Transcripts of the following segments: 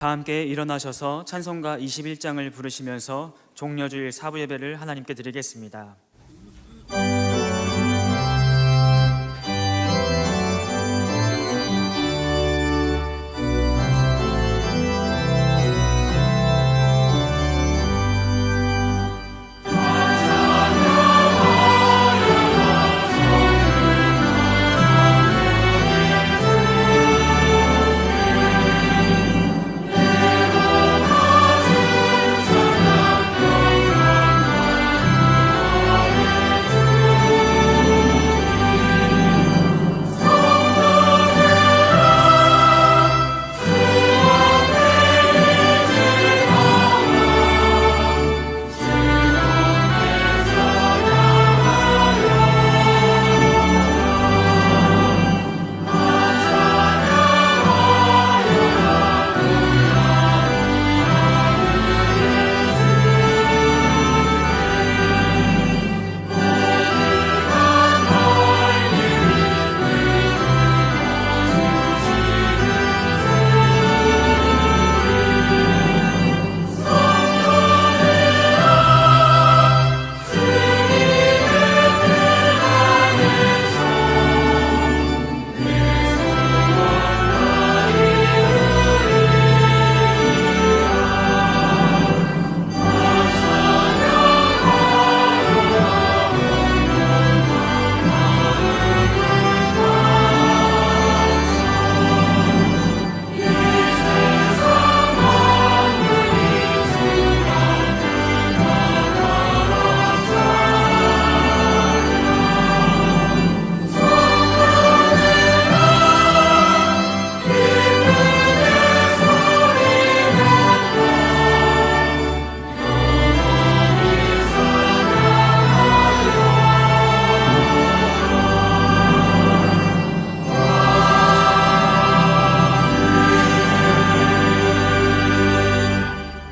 다 함께 일어나셔서 찬송가 21장을 부르시면서 종려주일 사부 예배를 하나님께 드리겠습니다.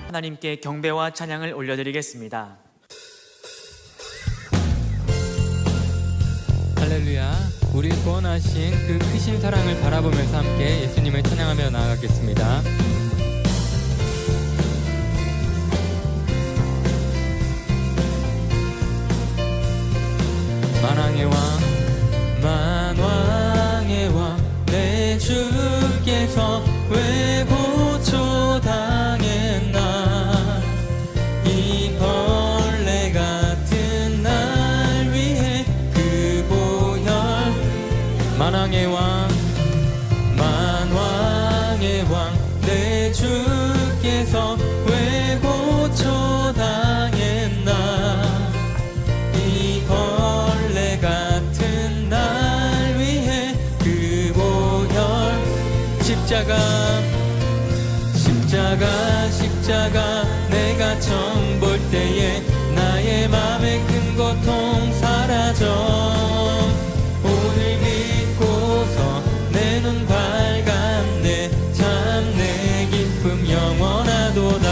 하나님께 경배와 찬양을 올려드리겠습니다. 할렐루야. 우리 구원하신 그 크신 사랑을 바라보면서 함께 예수님을 찬양하며 나아가겠습니다. 만왕의 왕 만왕의 왕 내 주께서 왜 고초당했나. 이 벌레 같은 날 위해 그 보혈. 만왕의 왕 만왕의 왕 내 주께서 왜 고초당했나. 이 벌레 같은 날 위해 그 보혈. 십자가 내가 처음 볼 때에 나의 맘의 큰 고통 사라져. 오늘 믿고서 내 눈 밝았네. 참 내 기쁨 영원하도다.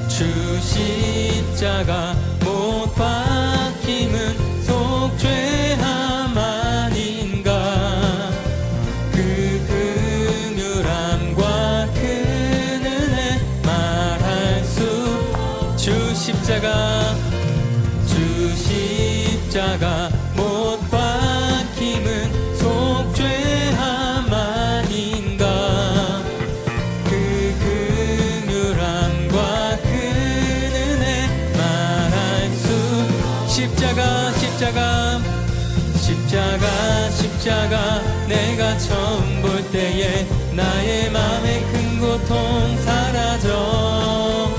주 십자가 못 박힘은 속죄함 아닌가. 그 긍휼함과 그 은혜 말할 수. 주 십자가 못 박힘은 속죄함 아닌가. 십자가 내가 처음 볼 때에 나의 맘의 큰 고통 사라져.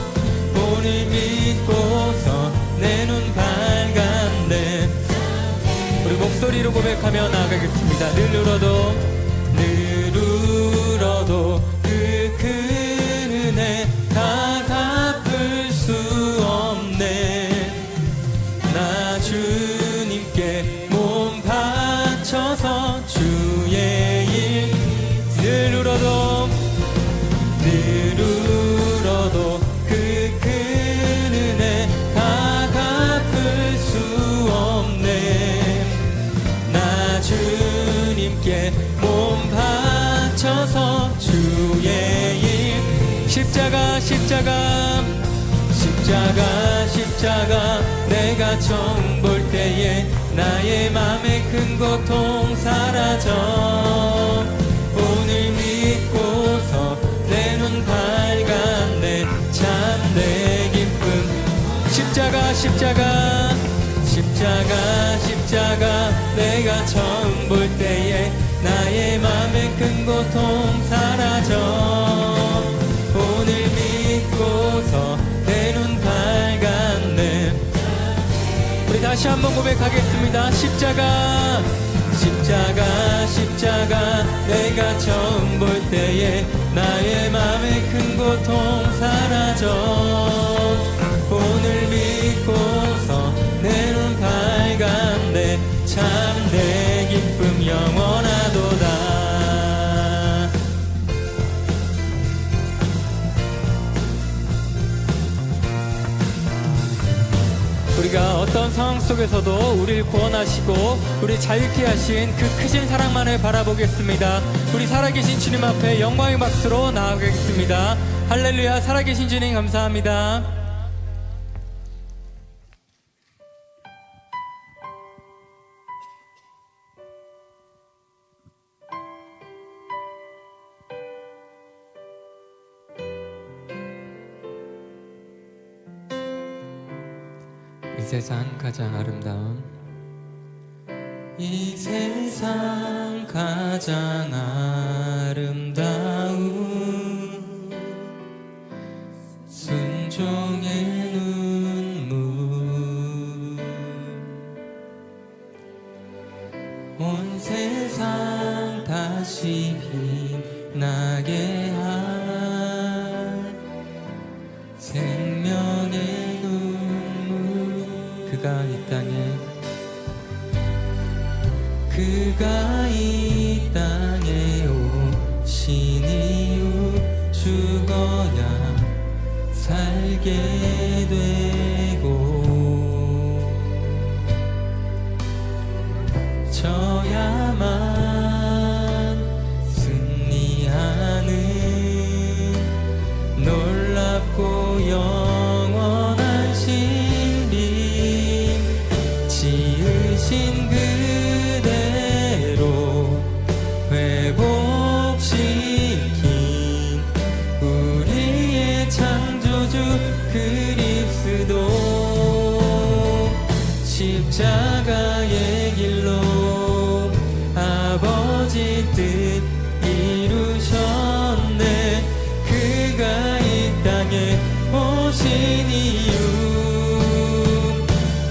오늘 믿고서 내 눈 밝았네. 우리 목소리로 고백하며 나아가겠습니다. 늘 울어도 그 큰 은혜 다 갚을 수 없네. 나 주님께 몸 바쳐서 주의 일. 늘 울어도 주의 일 십자가 십자가 십자가 십자가 내가 처음 볼 때에 나의 맘의 큰 고통 사라져 오늘 믿고서 내 눈 밝았네 참내 기쁨 십자가 십자가 십자가 십자가 내가 처음 볼 때에 나의 맘의 큰 고통 사라져 오늘 믿고서 내 눈 밝았네 우리 다시 한번 고백하겠습니다 십자가 십자가 십자가 내가 처음 볼 때에 나의 맘의 큰 고통 사라져 오늘 믿고서 내 눈 밝았네 참 내 기쁨 영원하도다 우리가 어떤 상황 속에서도 우리를 구원하시고 우리 자유케 하신 그 크신 사랑만을 바라보겠습니다. 우리 살아계신 주님 앞에 영광의 박수로 나아가겠습니다. 할렐루야 살아계신 주님 감사합니다. 이 세상 가장 아름다운 이 세상 가장 아름다운 순종의 눈물 온 세상 다시 빛나게 할 생명의 눈물 그가 이 땅에 오신 이유 죽어야 살게 되고 져야만 승리하는 놀랍고 영원한 신비 지으신 그대로 회복시킨 우리의 창조주 그리스도 십자가의 길로 아버지 뜻 이루셨네 그가 이 땅에 오신 이유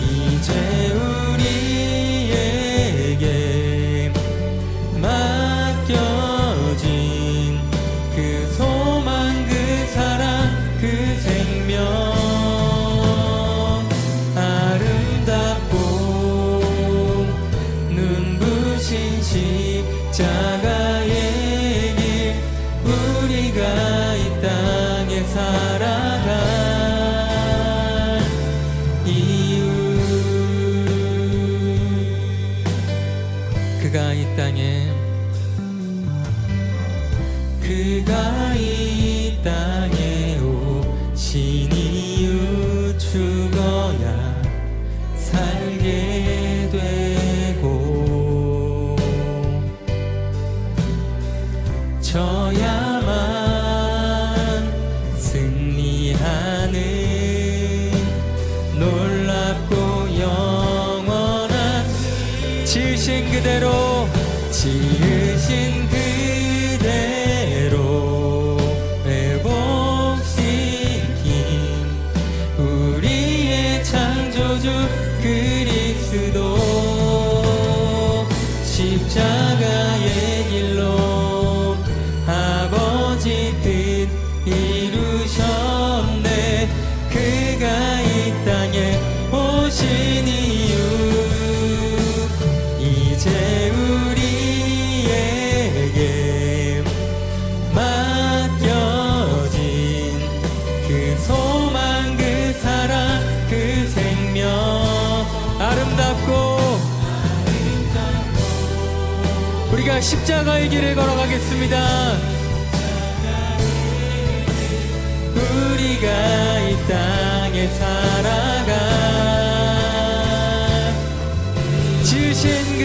이제 우리에게 맡겨진 그 소망 그 사랑 그 생명 아름답고 눈부신 십자가의 길 우리가 이 땅에 살아갈 이유 그가 이 땅에 오신 이유 죽어야 살게 되고 져야만 승리하는 놀랍고 영원한 지으신 그대로 회복시킨 우리의 창조주 그리스도 십자가의 길로 아버지 뜻 이루셨네 그가 이 땅에 오신 이유 이제 우리에게 맡겨진 그 소망 그 사랑 그 생명 아름답고 우리가 십자가의 길을 걸어가겠습니다.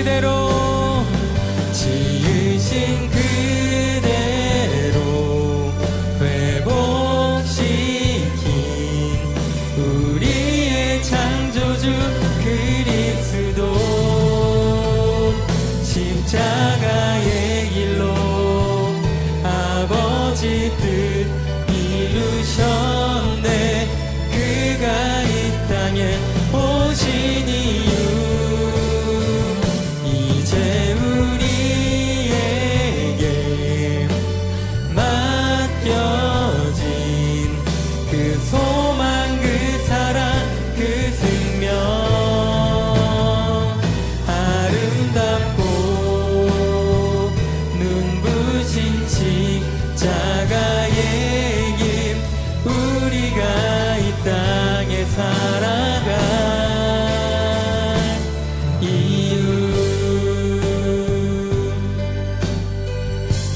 그대로 지으신 그대로 회복시킨 우리의 창조주 그리스도 십자가의 길로 아버지 뜻 이루셨네. 그가 이 땅에 오신 이유 이제 우리에게 맡겨진 그 소망 그 사랑 그 생명 아름답고 눈부신 십자가의 길 우리가 이 땅에 살아갈 이유.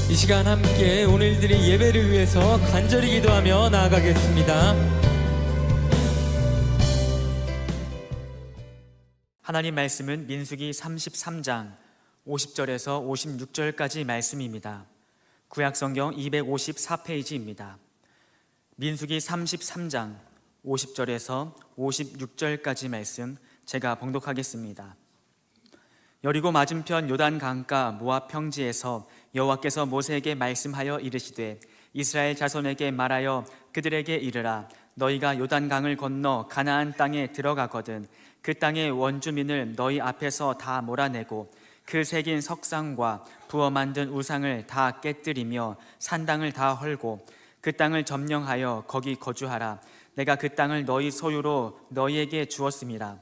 이 시간 함께 오늘 드린 예배를 위해서 간절히 기도하며 나아가겠습니다. 하나님 말씀은 민수기 33장 50절에서 56절까지 말씀입니다. 구약성경 254페이지입니다. 민수기 33장 50절에서 56절까지 말씀 제가 봉독하겠습니다. 여리고 맞은편 요단 강가 모압 평지에서 여호와께서 모세에게 말씀하여 이르시되 이스라엘 자손에게 말하여 그들에게 이르라. 너희가 요단 강을 건너 가나안 땅에 들어가거든 그 땅의 원주민을 너희 앞에서 다 몰아내고 그 새긴 석상과 부어 만든 우상을 다 깨뜨리며 산당을 다 헐고 그 땅을 점령하여 거기 거주하라. 내가 그 땅을 너희 소유로 너희에게 주었음이라.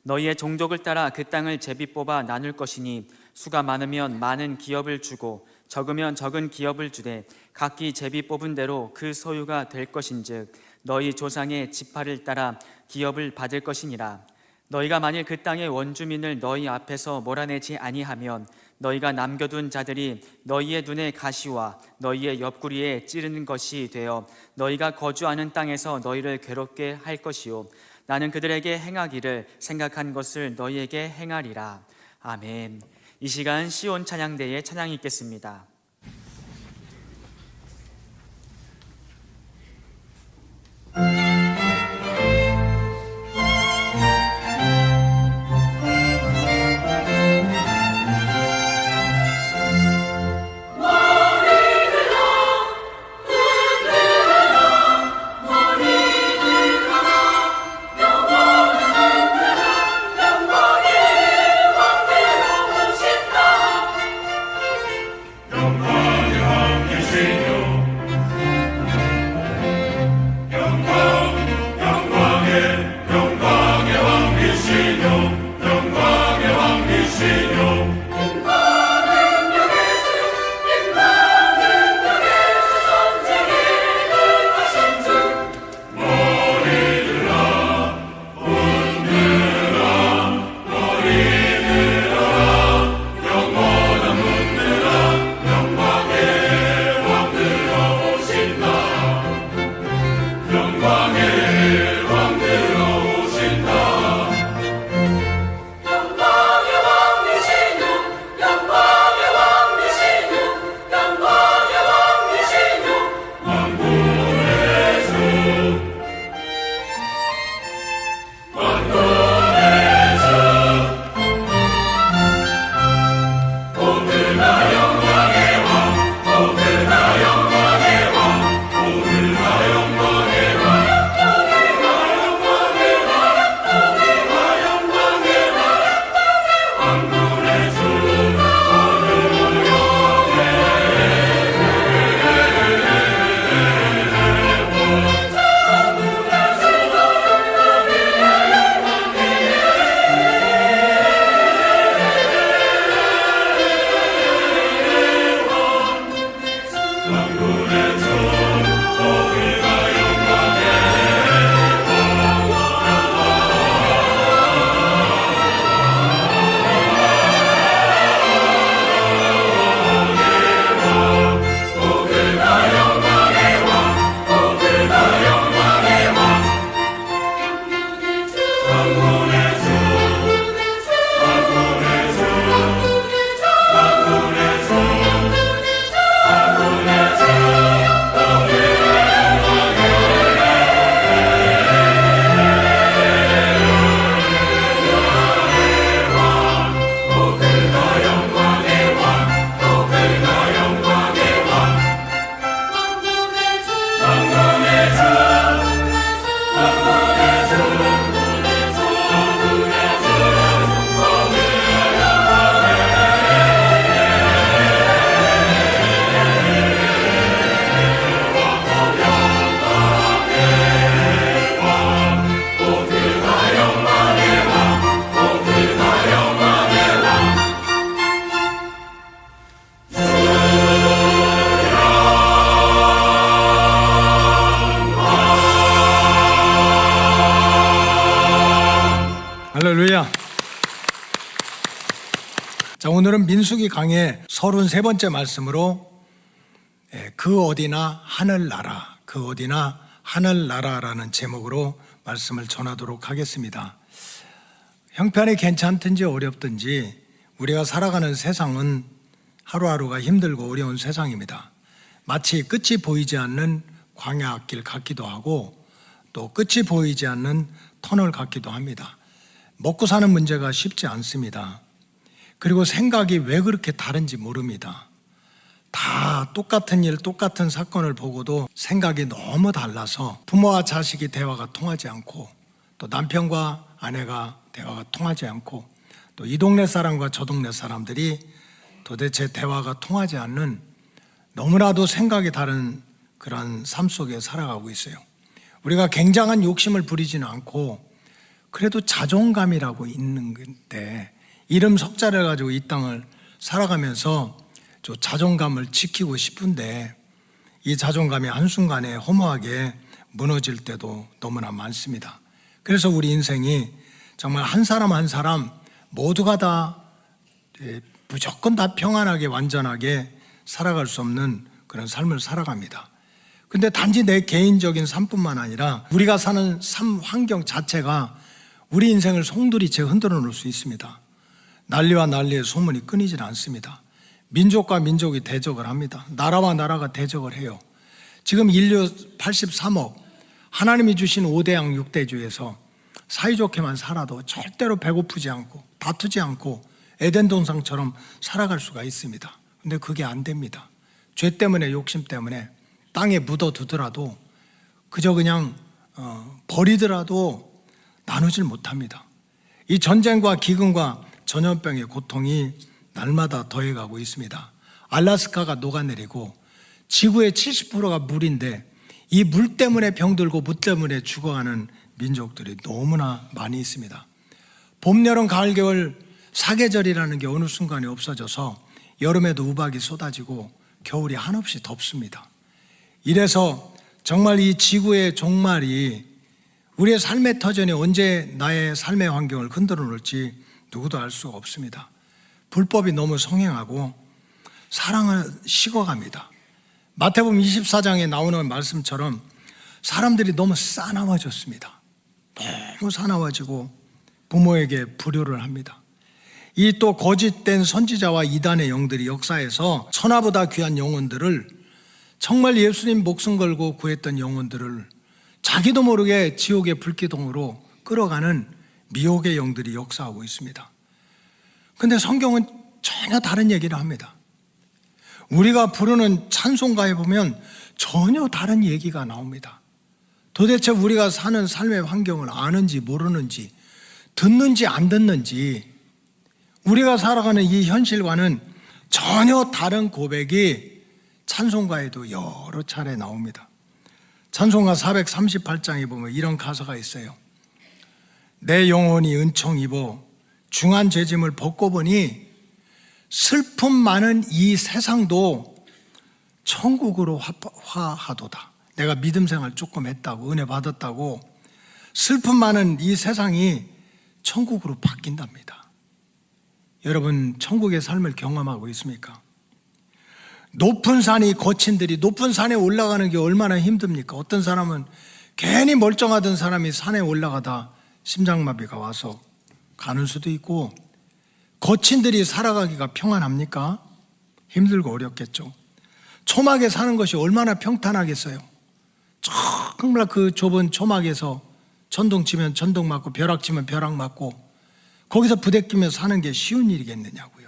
너희의 종족을 따라 그 땅을 제비 뽑아 나눌 것이니 수가 많으면 많은 기업을 주고 적으면 적은 기업을 주되 각기 제비 뽑은 대로 그 소유가 될 것인즉 너희 조상의 지파를 따라 기업을 받을 것이니라. 너희가 만일 그 땅의 원주민을 너희 앞에서 몰아내지 아니하면 너희가 남겨둔 자들이 너희의 눈에 가시와 너희의 옆구리에 찌르는 것이 되어 너희가 거주하는 땅에서 너희를 괴롭게 할 것이요 나는 그들에게 행하기를 생각한 것을 너희에게 행하리라. 아멘. 이 시간 시온 찬양대에 찬양이 있겠습니다. 영광의 왕대로 오신다. 할렐루야. 자, 오늘은 민수기 강의 33번째 말씀으로 그 어디나 하늘나라, 그 어디나 하늘나라라는 제목으로 말씀을 전하도록 하겠습니다. 형편이 괜찮든지 어렵든지 우리가 살아가는 세상은 하루하루가 힘들고 어려운 세상입니다. 마치 끝이 보이지 않는 광야길 같기도 하고 또 끝이 보이지 않는 터널 같기도 합니다. 먹고 사는 문제가 쉽지 않습니다. 그리고 생각이 왜 그렇게 다른지 모릅니다. 다 똑같은 일, 똑같은 사건을 보고도 생각이 너무 달라서 부모와 자식이 대화가 통하지 않고 또 남편과 아내가 대화가 통하지 않고 또 이 동네 사람과 저 동네 사람들이 도대체 대화가 통하지 않는 너무나도 생각이 다른 그런 삶 속에 살아가고 있어요. 우리가 굉장한 욕심을 부리지는 않고 그래도 자존감이라고 있는 건데 이름 석자를 가지고 이 땅을 살아가면서 저 자존감을 지키고 싶은데 이 자존감이 한순간에 허무하게 무너질 때도 너무나 많습니다. 그래서 우리 인생이 정말 한 사람 한 사람 모두가 다 무조건 다 평안하게 완전하게 살아갈 수 없는 그런 삶을 살아갑니다. 근데 단지 내 개인적인 삶뿐만 아니라 우리가 사는 삶 환경 자체가 우리 인생을 송두리째 흔들어 놓을 수 있습니다. 난리와 난리의 소문이 끊이질 않습니다. 민족과 민족이 대적을 합니다. 나라와 나라가 대적을 해요. 지금 인류 83억, 하나님이 주신 5대양 6대주에서 사이좋게만 살아도 절대로 배고프지 않고 다투지 않고 에덴 동산처럼 살아갈 수가 있습니다. 근데 그게 안 됩니다. 죄 때문에 욕심 때문에 땅에 묻어두더라도 그저 그냥 버리더라도 나누질 못합니다. 이 전쟁과 기근과 전염병의 고통이 날마다 더해가고 있습니다. 알라스카가 녹아내리고 지구의 70%가 물인데 이 물 때문에 병들고 물 때문에 죽어가는 민족들이 너무나 많이 있습니다. 봄, 여름, 가을, 겨울 사계절이라는 게 어느 순간에 없어져서 여름에도 우박이 쏟아지고 겨울이 한없이 덥습니다. 이래서 정말 이 지구의 종말이 우리의 삶의 터전이 언제 나의 삶의 환경을 흔들어 놓을지 누구도 알 수가 없습니다. 불법이 너무 성행하고 사랑은 식어갑니다. 마태복음 24장에 나오는 말씀처럼 사람들이 너무 싸나워졌습니다. 너무 사나워지고 부모에게 불효를 합니다. 이 또 거짓된 선지자와 이단의 영들이 역사에서 천하보다 귀한 영혼들을 정말 예수님 목숨 걸고 구했던 영혼들을 자기도 모르게 지옥의 불기둥으로 끌어가는 미혹의 영들이 역사하고 있습니다. 그런데 성경은 전혀 다른 얘기를 합니다. 우리가 부르는 찬송가에 보면 전혀 다른 얘기가 나옵니다. 도대체 우리가 사는 삶의 환경을 아는지 모르는지 듣는지 안 듣는지 우리가 살아가는 이 현실과는 전혀 다른 고백이 찬송가에도 여러 차례 나옵니다. 찬송가 438장에 보면 이런 가사가 있어요. 내 영혼이 은총 입어 중한 죄짐을 벗고 보니 슬픔 많은 이 세상도 천국으로 화하도다. 내가 믿음 생활 조금 했다고 은혜 받았다고 슬픔 많은 이 세상이 천국으로 바뀐답니다. 여러분 천국의 삶을 경험하고 있습니까? 높은 산이 거친들이 높은 산에 올라가는 게 얼마나 힘듭니까? 어떤 사람은 괜히 멀쩡하던 사람이 산에 올라가다 심장마비가 와서 가는 수도 있고 거친들이 살아가기가 평안합니까? 힘들고 어렵겠죠. 초막에 사는 것이 얼마나 평탄하겠어요. 정말 그 좁은 초막에서 전동 치면 전동 맞고 벼락 치면 벼락 맞고 거기서 부대끼며 사는 게 쉬운 일이겠느냐고요.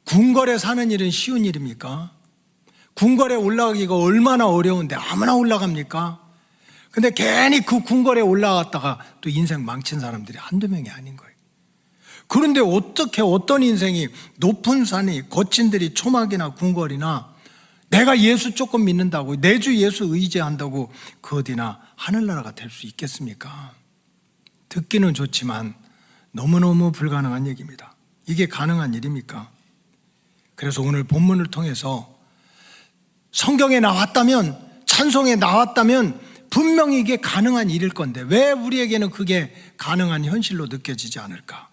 궁궐에 사는 일은 쉬운 일입니까? 궁궐에 올라가기가 얼마나 어려운데 아무나 올라갑니까? 근데 괜히 그 궁궐에 올라갔다가 또 인생 망친 사람들이 한두 명이 아닌 거예요. 그런데 어떻게 어떤 인생이 높은 산이 거친들이 초막이나 궁궐이나 내가 예수 조금 믿는다고 내 주 예수 의지한다고 그 어디나 하늘나라가 될 수 있겠습니까? 듣기는 좋지만 너무너무 불가능한 얘기입니다. 이게 가능한 일입니까? 그래서 오늘 본문을 통해서 성경에 나왔다면 찬송에 나왔다면 분명히 이게 가능한 일일 건데 왜 우리에게는 그게 가능한 현실로 느껴지지 않을까?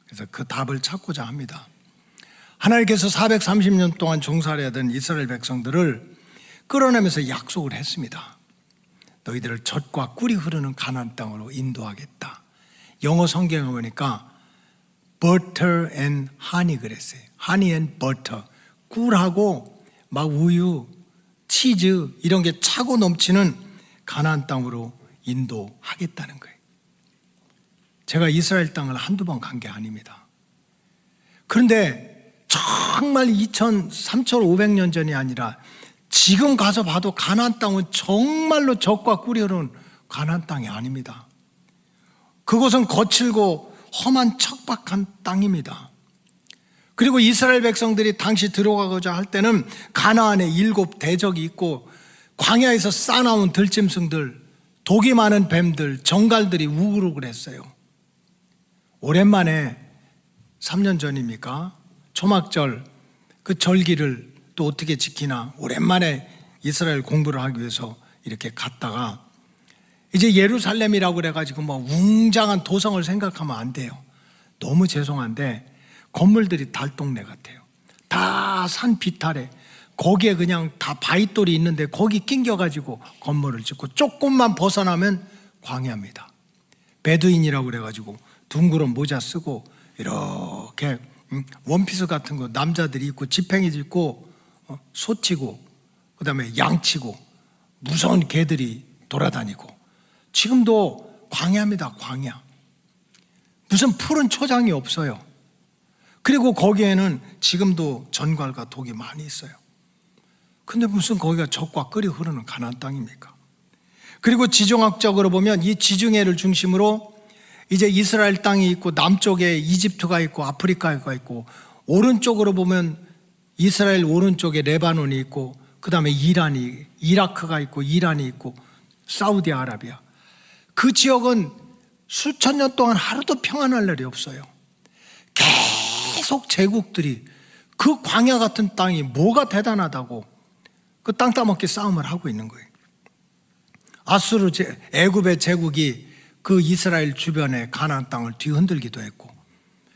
그래서 그 답을 찾고자 합니다. 하나님께서 430년 동안 종살이하던 이스라엘 백성들을 끌어내면서 약속을 했습니다. 너희들을 젖과 꿀이 흐르는 가나안 땅으로 인도하겠다. 영어 성경에 보니까 butter and honey 그랬어요. honey and butter. 꿀하고 막 우유, 치즈 이런 게 차고 넘치는 가나안 땅으로 인도하겠다는 거예요. 제가 이스라엘 땅을 한두 번 간 게 아닙니다. 그런데 정말 3,500년 전이 아니라 지금 가서 봐도 가나안 땅은 정말로 젖과 꿀이 흐르는 가나안 땅이 아닙니다. 그곳은 거칠고 험한 척박한 땅입니다. 그리고 이스라엘 백성들이 당시 들어가고자 할 때는 가나안에 7 대적이 있고 광야에서 싸나온 들짐승들, 독이 많은 뱀들, 정갈들이 우글우글했어요. 오랜만에 3년 전입니까? 초막절 그 절기를 또 어떻게 지키나 오랜만에 이스라엘 공부를 하기 위해서 이렇게 갔다가 이제 예루살렘이라고 그래가지고 뭐 웅장한 도성을 생각하면 안 돼요. 너무 죄송한데 건물들이 달동네 같아요. 다 산 비탈에 거기에 그냥 다 바위돌이 있는데 거기 낑겨가지고 건물을 짓고 조금만 벗어나면 광야입니다. 베두인이라고 그래가지고 둥그런 모자 쓰고 이렇게 원피스 같은 거 남자들이 입고 지팽이 짚고 소치고 그다음에 양치고 무서운 개들이 돌아다니고 지금도 광야입니다. 광야. 무슨 푸른 초장이 없어요. 그리고 거기에는 지금도 전갈과 독이 많이 있어요. 근데 무슨 거기가 젖과 꿀이 흐르는 가나안 땅입니까? 그리고 지정학적으로 보면 이 지중해를 중심으로 이제 이스라엘 땅이 있고 남쪽에 이집트가 있고 아프리카가 있고 오른쪽으로 보면 이스라엘 오른쪽에 레바논이 있고 그 다음에 이라크가 있고 이란이 있고 사우디아라비아. 그 지역은 수천 년 동안 하루도 평안할 날이 없어요. 계속 제국들이 그 광야 같은 땅이 뭐가 대단하다고 그 땅 따먹기 싸움을 하고 있는 거예요. 아수르 애굽의 제국이 그 이스라엘 주변의 가나안 땅을 뒤흔들기도 했고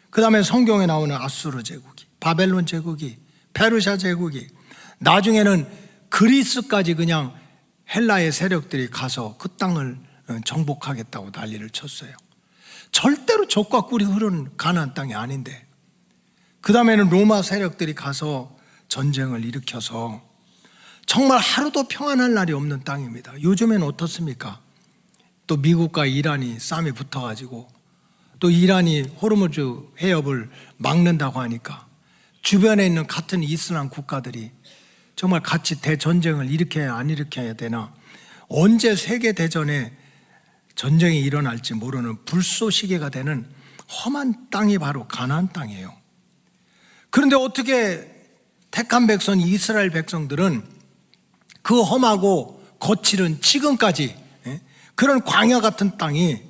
그 다음에 성경에 나오는 아수르 제국이 바벨론 제국이 페르시아 제국이 나중에는 그리스까지 그냥 헬라의 세력들이 가서 그 땅을 정복하겠다고 난리를 쳤어요. 절대로 젖과 꿀이 흐르는 가나안 땅이 아닌데 그 다음에는 로마 세력들이 가서 전쟁을 일으켜서 정말 하루도 평안할 날이 없는 땅입니다. 요즘에는 어떻습니까? 또 미국과 이란이 싸움이 붙어가지고 또 이란이 호르무즈 해협을 막는다고 하니까 주변에 있는 같은 이슬람 국가들이 정말 같이 대전쟁을 일으켜야 안 일으켜야 되나 언제 세계대전에 전쟁이 일어날지 모르는 불쏘시개가 되는 험한 땅이 바로 가나안 땅이에요. 그런데 어떻게 택한 백성 이스라엘 백성들은 그 험하고 거칠은 지금까지 그런 광야 같은 땅이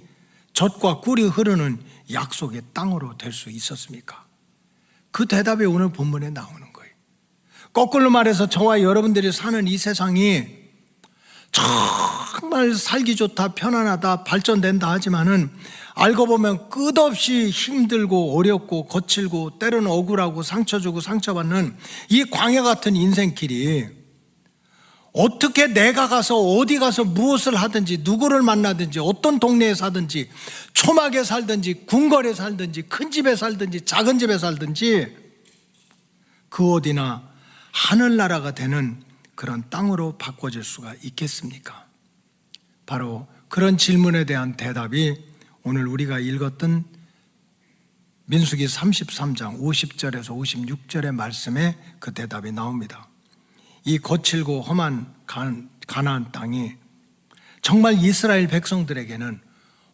젖과 꿀이 흐르는 약속의 땅으로 될 수 있었습니까? 그 대답이 오늘 본문에 나오는 거예요. 거꾸로 말해서 저와 여러분들이 사는 이 세상이 정말 살기 좋다, 편안하다, 발전된다 하지만은 알고 보면 끝없이 힘들고 어렵고 거칠고 때로는 억울하고 상처 주고 상처받는 이 광야 같은 인생길이 어떻게 내가 가서 어디 가서 무엇을 하든지 누구를 만나든지 어떤 동네에 사든지 초막에 살든지 궁궐에 살든지 큰 집에 살든지 작은 집에 살든지 그 어디나 하늘나라가 되는 그런 땅으로 바꿔질 수가 있겠습니까? 바로 그런 질문에 대한 대답이 오늘 우리가 읽었던 민수기 33장 50절에서 56절의 말씀에 그 대답이 나옵니다. 이 거칠고 험한 가나안 땅이 정말 이스라엘 백성들에게는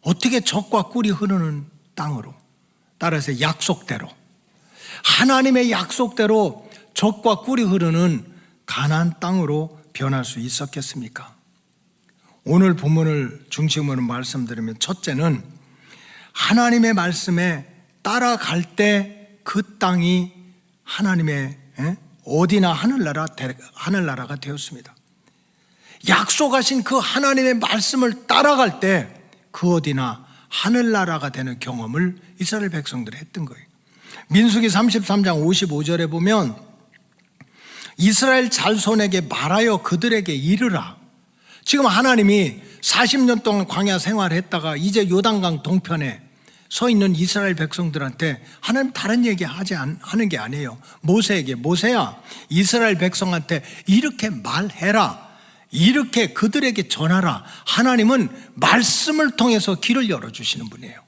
어떻게 젖과 꿀이 흐르는 땅으로 따라서 약속대로 하나님의 약속대로 젖과 꿀이 흐르는 가나안 땅으로 변할 수 있었겠습니까? 오늘 본문을 중심으로 말씀드리면 첫째는 하나님의 말씀에 따라갈 때 그 땅이 하나님의 어디나 하늘나라가 되었습니다. 약속하신 그 하나님의 말씀을 따라갈 때 그 어디나 하늘나라가 되는 경험을 이스라엘 백성들이 했던 거예요. 민수기 33장 55절에 보면 이스라엘 자손에게 말하여 그들에게 이르라. 지금 하나님이 40년 동안 광야 생활했다가 이제 요단강 동편에 서 있는 이스라엘 백성들한테 하나님 다른 얘기 하는 게 아니에요. 모세에게, 모세야, 이스라엘 백성한테 이렇게 말해라, 이렇게 그들에게 전하라. 하나님은 말씀을 통해서 길을 열어주시는 분이에요.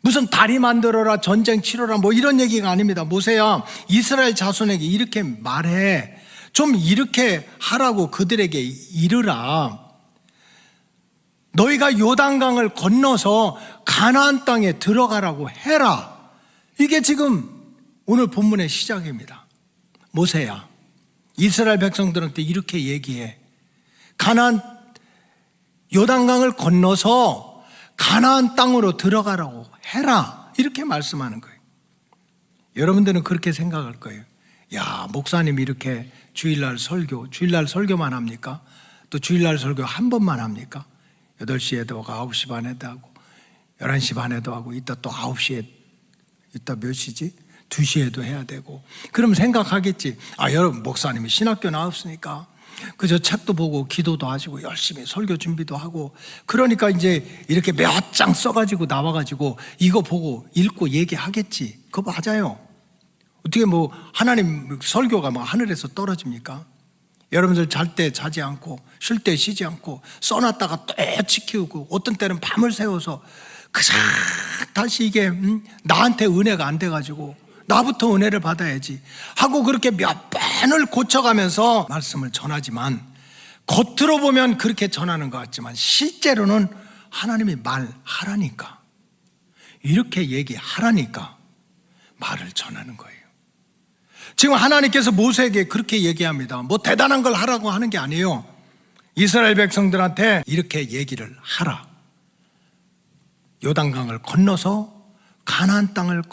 무슨 다리 만들어라, 전쟁 치러라, 뭐 이런 얘기가 아닙니다. 모세야, 이스라엘 자손에게 이렇게 말해, 좀 이렇게 하라고 그들에게 이르라. 너희가 요단강을 건너서 가나안 땅에 들어가라고 해라. 이게 지금 오늘 본문의 시작입니다. 모세야, 이스라엘 백성들한테 이렇게 얘기해. 가나안 요단강을 건너서 가나안 땅으로 들어가라고 해라. 이렇게 말씀하는 거예요. 여러분들은 그렇게 생각할 거예요. 야, 목사님이 이렇게 주일날 설교만 합니까? 또 주일날 설교 한 번만 합니까? 8시에도 하고 9시 반에도 하고 11시 반에도 하고 이따 또 9시에 이따 몇 시지? 2시에도 해야 되고. 그럼 생각하겠지. 아, 여러분 목사님이 신학교 나왔으니까 그저 책도 보고 기도도 하시고 열심히 설교 준비도 하고 그러니까 이제 이렇게 몇 장 써가지고 나와가지고 이거 보고 읽고 얘기하겠지. 그거 맞아요. 어떻게 뭐 하나님 설교가 뭐 하늘에서 떨어집니까? 여러분들 잘 때 자지 않고 쉴 때 쉬지 않고 써놨다가 또 지키고 어떤 때는 밤을 새워서 그저 다시 이게 나한테 은혜가 안 돼가지고 나부터 은혜를 받아야지 하고 그렇게 몇 번을 고쳐가면서 말씀을 전하지만 겉으로 보면 그렇게 전하는 것 같지만 실제로는 하나님이 말하라니까, 이렇게 얘기하라니까 말을 전하는 거예요. 지금 하나님께서 모세에게 그렇게 얘기합니다. 뭐 대단한 걸 하라고 하는 게 아니에요. 이스라엘 백성들한테 이렇게 얘기를 하라. 요단강을 건너서 가나안 땅을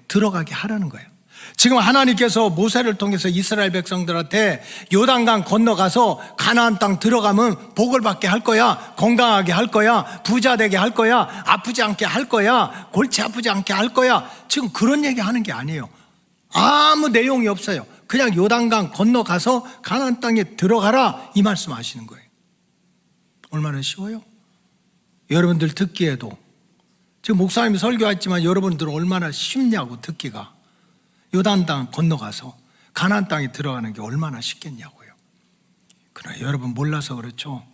들어가게 하라는 거예요. 지금 하나님께서 모세를 통해서 이스라엘 백성들한테 요단강 건너가서 가나안 땅 들어가면 복을 받게 할 거야, 건강하게 할 거야, 부자 되게 할 거야, 아프지 않게 할 거야, 골치 아프지 않게 할 거야. 지금 그런 얘기 하는 게 아니에요. 아무 내용이 없어요. 그냥 요단강 건너가서 가나안 땅에 들어가라, 이 말씀 하시는 거예요. 얼마나 쉬워요? 여러분들 듣기에도 지금 목사님이 설교했지만 여러분들은 얼마나 쉽냐고 듣기가. 요단 땅 건너가서 가나안 땅에 들어가는 게 얼마나 쉽겠냐고요. 그러나 여러분 몰라서 그렇죠.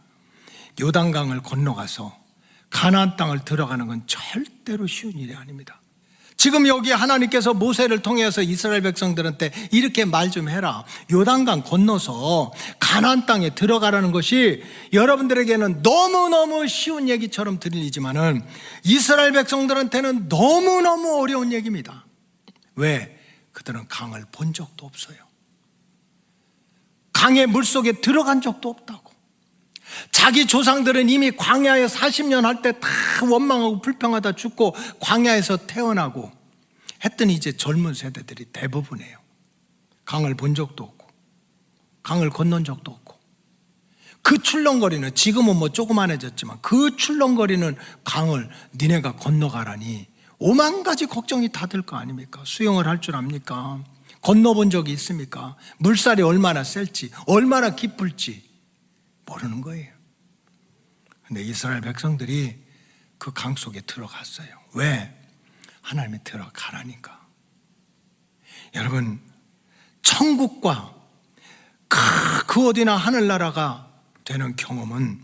요단강을 건너가서 가나안 땅을 들어가는 건 절대로 쉬운 일이 아닙니다. 지금 여기 하나님께서 모세를 통해서 이스라엘 백성들한테 이렇게 말 좀 해라. 요단강 건너서 가나안 땅에 들어가라는 것이 여러분들에게는 너무너무 쉬운 얘기처럼 들리지만은 이스라엘 백성들한테는 너무너무 어려운 얘기입니다. 왜? 그들은 강을 본 적도 없어요. 강의 물속에 들어간 적도 없다고. 자기 조상들은 이미 광야에 40년 할 때 다 원망하고 불평하다 죽고 광야에서 태어나고 했더니 이제 젊은 세대들이 대부분이에요. 강을 본 적도 없고 강을 건넌 적도 없고 그 출렁거리는, 지금은 뭐 조그만해졌지만 그 출렁거리는 강을 니네가 건너가라니 오만 가지 걱정이 다 들 거 아닙니까? 수영을 할 줄 압니까? 건너본 적이 있습니까? 물살이 얼마나 셀지, 얼마나 깊을지 모르는 거예요. 근데 이스라엘 백성들이 그 강 속에 들어갔어요. 왜? 하나님이 들어가라니까. 여러분, 천국과 그 어디나 하늘나라가 되는 경험은,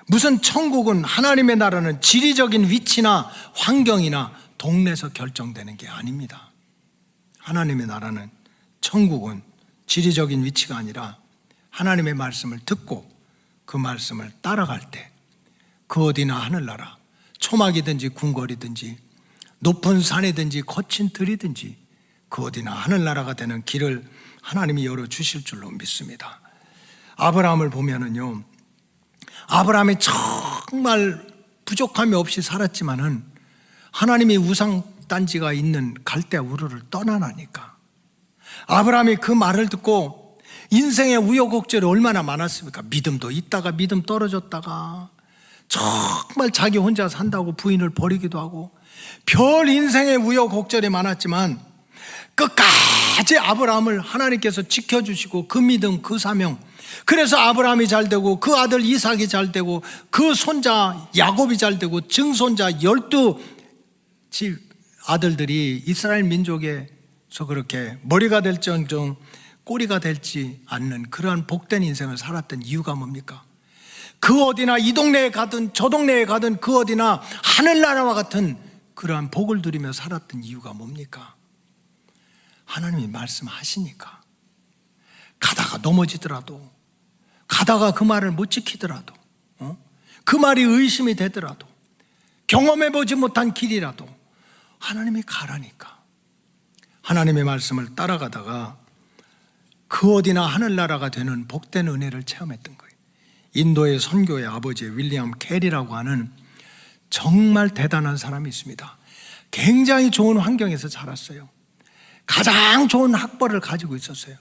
무슨 천국은, 하나님의 나라는 지리적인 위치나 환경이나 동네에서 결정되는 게 아닙니다. 하나님의 나라는, 천국은 지리적인 위치가 아니라 하나님의 말씀을 듣고 그 말씀을 따라갈 때 그 어디나 하늘나라, 초막이든지 궁궐이든지 높은 산이든지 거친 들이든지 그 어디나 하늘나라가 되는 길을 하나님이 열어주실 줄로 믿습니다. 아브라함을 보면은요, 아브라함이 정말 부족함이 없이 살았지만은 하나님이 우상단지가 있는 갈대 우르를 떠나라니까 아브라함이 그 말을 듣고 인생의 우여곡절이 얼마나 많았습니까? 믿음도 있다가 믿음 떨어졌다가 정말 자기 혼자 산다고 부인을 버리기도 하고 별 인생의 우여곡절이 많았지만 끝까지 아브라함을 하나님께서 지켜주시고 그 믿음 그 사명, 그래서 아브라함이 잘 되고 그 아들 이삭이 잘 되고 그 손자 야곱이 잘 되고 증손자 12집 아들들이 이스라엘 민족에서 그렇게 머리가 될지언정 꼬리가 될지 않는 그러한 복된 인생을 살았던 이유가 뭡니까? 그 어디나 이 동네에 가든 저 동네에 가든 그 어디나 하늘나라와 같은 그러한 복을 누리며 살았던 이유가 뭡니까? 하나님이 말씀하시니까. 가다가 넘어지더라도, 가다가 그 말을 못 지키더라도, 그 말이 의심이 되더라도, 경험해보지 못한 길이라도 하나님이 가라니까. 하나님의 말씀을 따라가다가 그 어디나 하늘나라가 되는 복된 은혜를 체험했던 거예요. 인도의 선교의 아버지 윌리엄 캐리라고 하는 정말 대단한 사람이 있습니다. 굉장히 좋은 환경에서 자랐어요. 가장 좋은 학벌을 가지고 있었어요.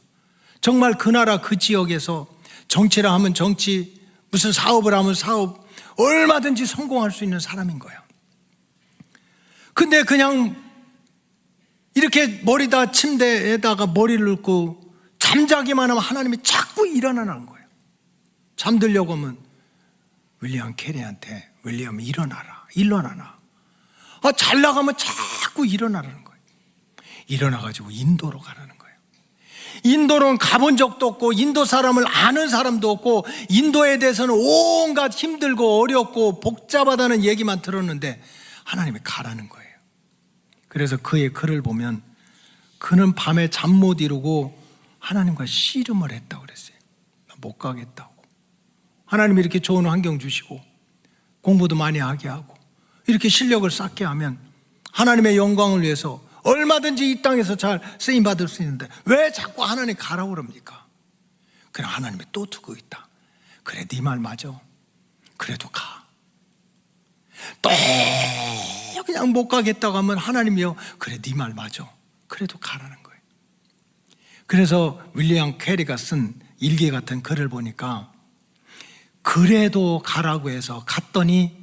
정말 그 나라 그 지역에서 정치라 하면 정치, 무슨 사업을 하면 사업, 얼마든지 성공할 수 있는 사람인 거예요. 근데 그냥 이렇게 머리다 침대에다가 머리를 넣고 잠자기만 하면 하나님이 자꾸 일어나는 거예요. 잠들려고 하면 윌리엄 캐리한테 윌리엄 일어나라, 일어나라. 잘 나가면 자꾸 일어나라는 거예요. 일어나가지고 인도로 가라는 거예요. 인도로는 가본 적도 없고 인도 사람을 아는 사람도 없고 인도에 대해서는 온갖 힘들고 어렵고 복잡하다는 얘기만 들었는데 하나님이 가라는 거예요. 그래서 그의 글을 보면 그는 밤에 잠 못 이루고 하나님과 씨름을 했다고 그랬어요. 나 못 가겠다고. 하나님이 이렇게 좋은 환경 주시고 공부도 많이 하게 하고 이렇게 실력을 쌓게 하면 하나님의 영광을 위해서 얼마든지 이 땅에서 잘 쓰임받을 수 있는데 왜 자꾸 하나님 가라고 그럽니까? 그냥 하나님이 또 두고 있다. 그래, 네 말 맞아. 그래도 가. 또 그냥 못 가겠다고 하면 하나님이요, 그래, 네 말 맞아. 그래도 가라는 거예요. 그래서 윌리엄 캐리가 쓴 일기 같은 글을 보니까 그래도 가라고 해서 갔더니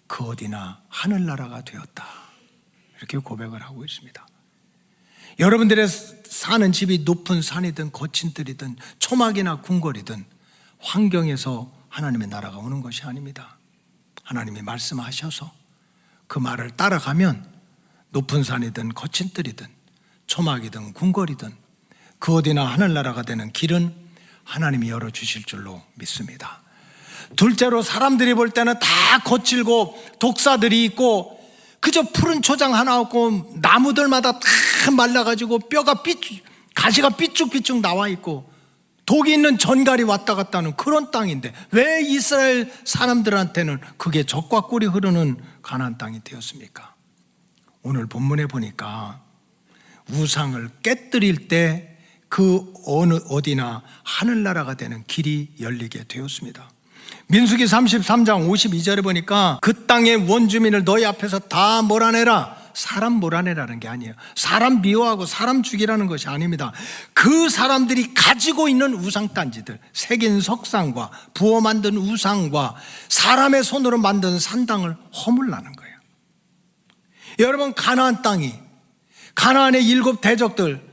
그 어디나 하늘나라가 되었다. 이렇게 고백을 하고 있습니다. 여러분들의 사는 집이 높은 산이든 거친 들이든 초막이나 궁궐이든 환경에서 하나님의 나라가 오는 것이 아닙니다. 하나님이 말씀하셔서 그 말을 따라가면 높은 산이든 거친 들이든 초막이든 궁궐이든 그 어디나 하늘나라가 되는 길은 하나님이 열어주실 줄로 믿습니다. 둘째로 사람들이 볼 때는 다 거칠고 독사들이 있고 그저 푸른 초장 하나 없고 나무들마다 다 말라가지고 가시가 삐쭉삐쭉 나와 있고 독이 있는 전갈이 왔다 갔다 하는 그런 땅인데 왜 이스라엘 사람들한테는 그게 젖과 꿀이 흐르는 가나안 땅이 되었습니까? 오늘 본문에 보니까 우상을 깨뜨릴 때 그 어디나 하늘나라가 되는 길이 열리게 되었습니다. 민수기 33장 52절에 보니까 그 땅의 원주민을 너희 앞에서 다 몰아내라. 사람 몰아내라는 게 아니에요. 사람 미워하고 사람 죽이라는 것이 아닙니다. 그 사람들이 가지고 있는 우상단지들, 새긴 석상과 부어 만든 우상과 사람의 손으로 만든 산당을 허물라는 거예요. 여러분, 가나안 땅이, 가나안의 7 대적들,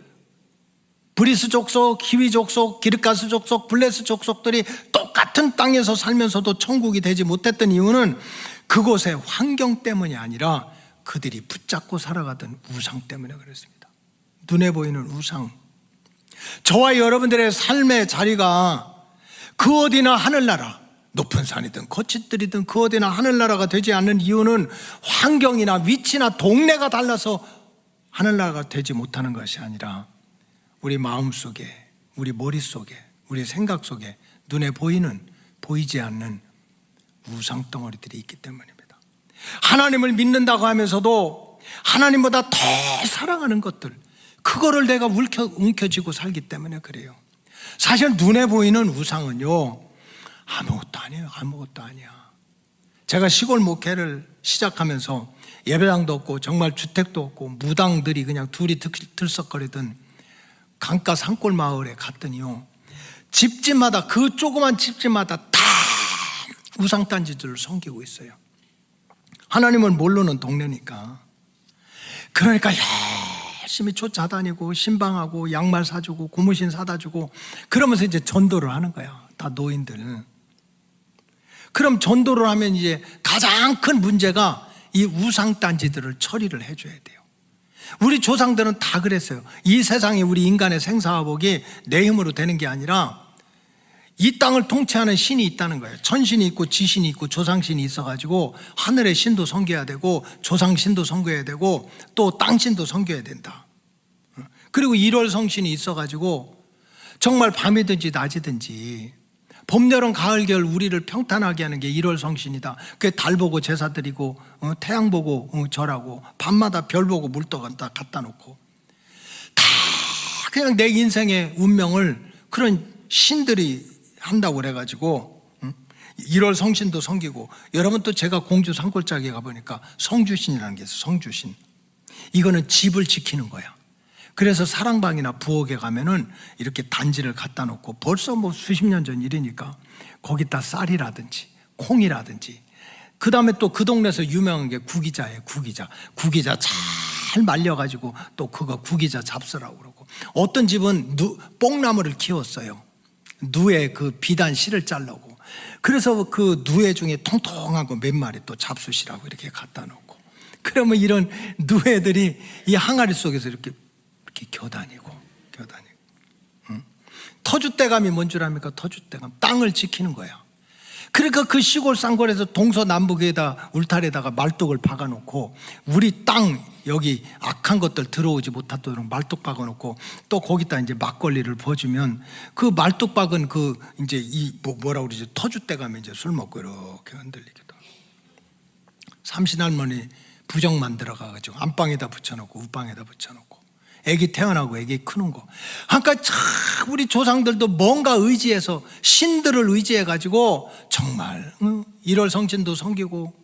브리스 족속, 히위 족속, 기르가스 족속, 블레스 족속들이 똑같은 땅에서 살면서도 천국이 되지 못했던 이유는 그곳의 환경 때문이 아니라 그들이 붙잡고 살아가던 우상 때문에 그렇습니다. 눈에 보이는 우상. 저와 여러분들의 삶의 자리가 그 어디나 하늘나라, 높은 산이든 거친 들이든 그 어디나 하늘나라가 되지 않는 이유는 환경이나 위치나 동네가 달라서 하늘나라가 되지 못하는 것이 아니라 우리 마음속에, 우리 머릿속에, 우리 생각 속에 눈에 보이는, 보이지 않는 우상덩어리들이 있기 때문입니다. 하나님을 믿는다고 하면서도 하나님보다 더 사랑하는 것들, 그거를 내가 움켜쥐고 살기 때문에 그래요. 사실 눈에 보이는 우상은요, 아무것도 아니에요. 아무것도 아니야. 제가 시골 목회를 시작하면서 예배당도 없고 정말 주택도 없고 무당들이 그냥 둘이 들썩거리던 강가 산골 마을에 갔더니요, 집집마다, 그 조그만 집집마다 다 우상단지들을 섬기고 있어요. 하나님을 모르는 동네니까. 그러니까 열심히 쫓아다니고 신방하고 양말 사주고 고무신 사다 주고 그러면서 이제 전도를 하는 거야. 다 노인들. 그럼 전도를 하면 이제 가장 큰 문제가 이 우상단지들을 처리를 해줘야 돼요. 우리 조상들은 다 그랬어요. 이 세상에 우리 인간의 생사화복이 내 힘으로 되는 게 아니라 이 땅을 통치하는 신이 있다는 거예요. 천신이 있고 지신이 있고 조상신이 있어가지고 하늘의 신도 섬겨야 되고 조상신도 섬겨야 되고 또 땅신도 섬겨야 된다. 그리고 1월 성신이 있어가지고 정말 밤이든지 낮이든지 봄, 여름, 가을, 겨울 우리를 평탄하게 하는 게 1월 성신이다. 그게 달 보고 제사 드리고 태양 보고 절하고 밤마다 별 보고 물떡 갖다 놓고 다 그냥 내 인생의 운명을 그런 신들이 한다고 그래가지고 1월 성신도 섬기고, 여러분 또 제가 공주 산골짜기에 가보니까 성주신이라는 게 있어요. 성주신. 이거는 집을 지키는 거야. 그래서 사랑방이나 부엌에 가면은 이렇게 단지를 갖다 놓고, 벌써 뭐 수십 년 전 일이니까 거기다 쌀이라든지 콩이라든지, 그 다음에 또 그 동네에서 유명한 게 구기자예요. 구기자 잘 말려가지고 또 그거 구기자 잡수라고 그러고, 어떤 집은 뽕나무를 키웠어요. 누에 그 비단 실을 자르고. 그래서 그 누에 중에 통통한 거 몇 마리 또 잡수시라고 이렇게 갖다 놓고, 그러면 이런 누에들이 이 항아리 속에서 이렇게 겨다니고. 터줏대감이 뭔 줄 압니까? 터줏대감, 땅을 지키는 거야. 그러니까 그 시골 쌍골에서 동서남북에다 울타리에다가 말뚝을 박아놓고, 우리 땅 여기 악한 것들 들어오지 못하도록 말뚝 박아놓고, 또 거기다 이제 막걸리를 부어주면 그 말뚝 박은 그 이제 이 뭐라 그러지, 터줏대감이 이제 술 먹고 이렇게 흔들리기도 하고. 삼신할머니 부적 만들어가지고 안방에다 붙여놓고 우방에다 붙여놓고, 애기 태어나고 애기 크는 거. 그러니까 참 우리 조상들도 뭔가 의지해서, 신들을 의지해가지고 정말 1월 성신도 섬기고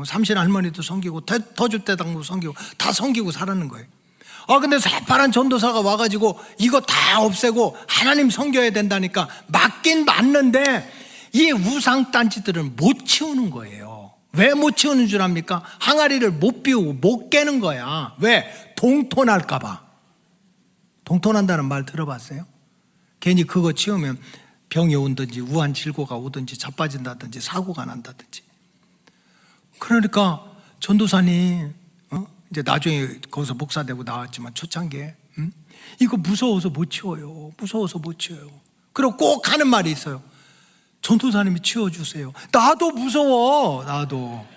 삼신 할머니도 섬기고 터줏대감도 섬기고 다 섬기고 살았는 거예요. 근데 새파란 전도사가 와가지고 이거 다 없애고 하나님 섬겨야 된다니까 맞긴 맞는데 이 우상단지들은 못 치우는 거예요. 왜 못 치우는 줄 압니까? 항아리를 못 비우고 못 깨는 거야. 왜? 동토날까 봐. 동토난다는 말 들어봤어요? 괜히 그거 치우면 병이 오든지 우한질고가 오든지 자빠진다든지 사고가 난다든지. 그러니까 전도사님 이제 나중에 거기서 목사 되고 나왔지만 초창기에 이거 무서워서 못 치워요. 그리고 꼭 하는 말이 있어요. 전도사님이 치워주세요. 나도 무서워. 나도.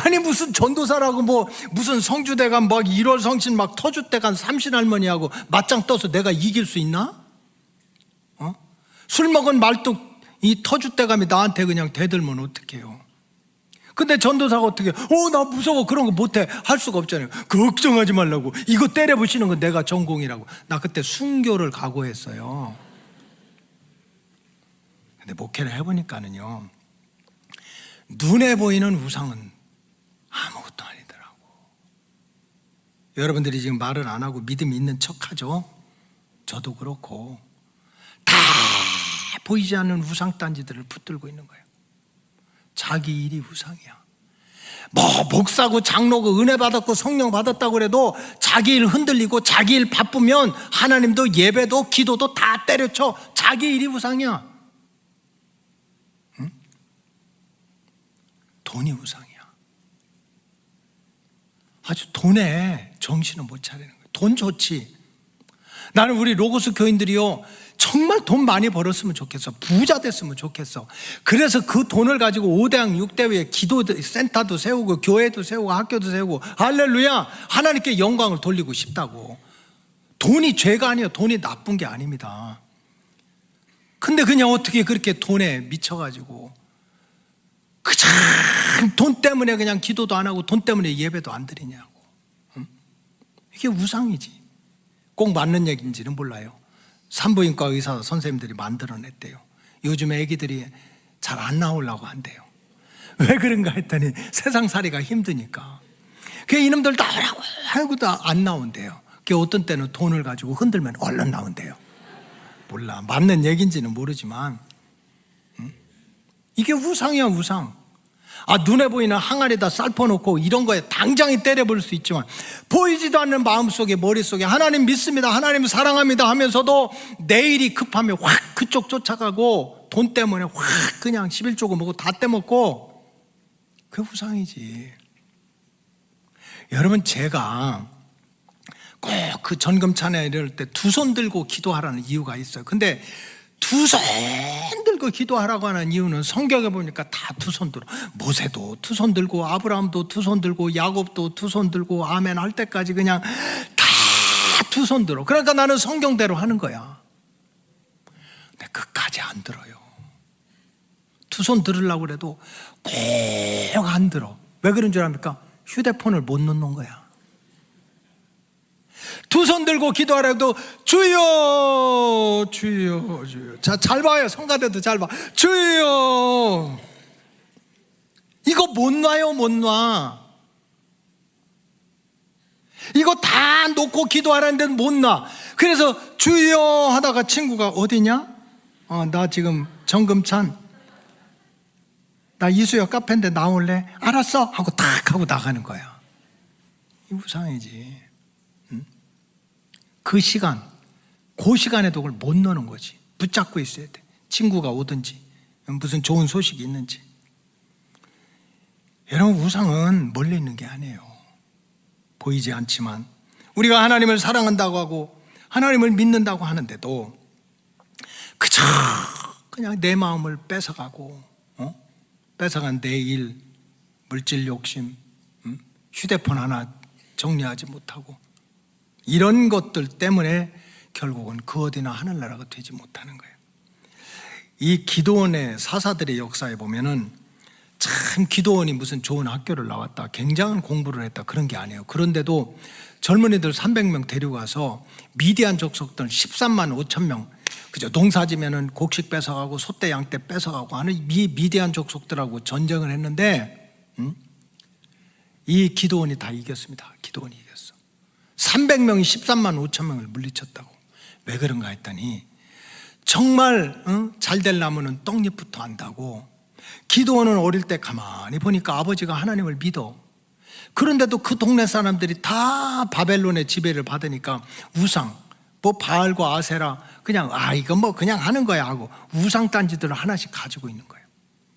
아니 무슨 전도사라고 뭐 무슨 성주대감 막 1월 성신 막 터줏대감 삼신할머니하고 맞짱 떠서 내가 이길 수 있나? 술 먹은 말뚝 이 터줏대감이 나한테 그냥 대들면 어떡해요? 근데 전도사가 어떻게 나 무서워 그런 거 못해 할 수가 없잖아요. 걱정하지 말라고, 이거 때려부시는 건 내가 전공이라고. 나 그때 순교를 각오했어요. 근데 목회를 해보니까는요, 눈에 보이는 우상은 아무것도 아니더라고. 여러분들이 지금 말을 안 하고 믿음 있는 척하죠. 저도 그렇고. 다 보이지 않는 우상단지들을 붙들고 있는 거예요. 자기 일이 우상이야. 뭐 목사고 장로고 은혜 받았고 성령 받았다고 그래도 자기 일 흔들리고 자기 일 바쁘면 하나님도 예배도 기도도 다 때려쳐. 자기 일이 우상이야. 응? 돈이 우상이야. 아주 돈에 정신을 못 차리는 거예요. 돈 좋지. 나는 우리 로고스 교인들이요, 정말 돈 많이 벌었으면 좋겠어. 부자 됐으면 좋겠어. 그래서 그 돈을 가지고 5대양 6대회 기도 센터도 세우고 교회도 세우고 학교도 세우고 할렐루야 하나님께 영광을 돌리고 싶다고. 돈이 죄가 아니에요. 돈이 나쁜 게 아닙니다. 근데 그냥 어떻게 그렇게 돈에 미쳐가지고 그냥 돈 때문에 그냥 기도도 안 하고 돈 때문에 예배도 안 드리냐고. 이게 우상이지. 꼭 맞는 얘기인지는 몰라요. 산부인과 의사 선생님들이 만들어냈대요. 요즘에 애기들이 잘 안 나오려고 한대요. 왜 그런가 했더니 세상살이가 힘드니까. 그 이놈들 나오라고 하고도 안 나온대요. 그 어떤 때는 돈을 가지고 흔들면 얼른 나온대요. 몰라. 맞는 얘기인지는 모르지만 이게 우상이야, 우상. 눈에 보이는 항아리에다 쌀 퍼놓고 이런 거에 당장에 때려볼 수 있지만 보이지도 않는 마음속에, 머릿속에 하나님 믿습니다, 하나님 사랑합니다 하면서도 내일이 급하면 확 그쪽 쫓아가고 돈 때문에 확 그냥 11조고 뭐고 다 떼먹고, 그게 우상이지. 여러분, 제가 꼭 그 전금찬에 이럴 때 두 손 들고 기도하라는 이유가 있어요. 근데 두 손 들고 기도하라고 하는 이유는 성경에 보니까 다 두 손 들어. 모세도 두 손 들고, 아브라함도 두 손 들고, 야곱도 두 손 들고, 아멘 할 때까지 그냥 다 두 손 들어. 그러니까 나는 성경대로 하는 거야. 근데 끝까지 안 들어요. 두 손 들으려고 그래도 꼭 안 들어. 왜 그런 줄 압니까? 휴대폰을 못 놓는 거야. 두 손 들고 기도하라도 주여 주여 주여. 자, 잘 봐요. 성가대도 잘 봐. 주여. 이거 못 놔요, 못 놔. 이거 다 놓고 기도하라는데 못 놔. 그래서 주여 하다가 친구가 어디냐? 나 지금 정금찬, 나 이수역 카페인데 나올래? 알았어 하고 탁 하고 나가는 거야. 이 우상이지. 그 시간, 그 시간에도 그걸 못 넣는 거지. 붙잡고 있어야 돼. 친구가 오든지 무슨 좋은 소식이 있는지. 여러분, 우상은 멀리 있는 게 아니에요. 보이지 않지만 우리가 하나님을 사랑한다고 하고 하나님을 믿는다고 하는데도 그저 그냥 내 마음을 뺏어가고, 뺏어간 내 일, 물질 욕심, 휴대폰 하나 정리하지 못하고 이런 것들 때문에 결국은 그 어디나 하늘나라가 되지 못하는 거예요. 이 기도원의 사사들의 역사에 보면은 참 기도원이 무슨 좋은 학교를 나왔다, 굉장한 공부를 했다, 그런 게 아니에요. 그런데도 젊은이들 300명 데려가서 미디안 족속들 13만 5천 명, 그죠? 농사지면은 곡식 뺏어가고 소떼 양떼 뺏어가고 하는 미디안 족속들하고 전쟁을 했는데, 이 기도원이 다 이겼습니다. 기도원이 이겼어. 300명이 13만 5천 명을 물리쳤다고. 왜 그런가 했더니 정말 잘 되려면 떡잎부터 한다고. 기도원은 어릴 때 가만히 보니까 아버지가 하나님을 믿어. 그런데도 그 동네 사람들이 다 바벨론의 지배를 받으니까 우상, 뭐 바알과 아세라, 그냥 이거 뭐 그냥 하는 거야 하고 우상 딴지들을 하나씩 가지고 있는 거예요.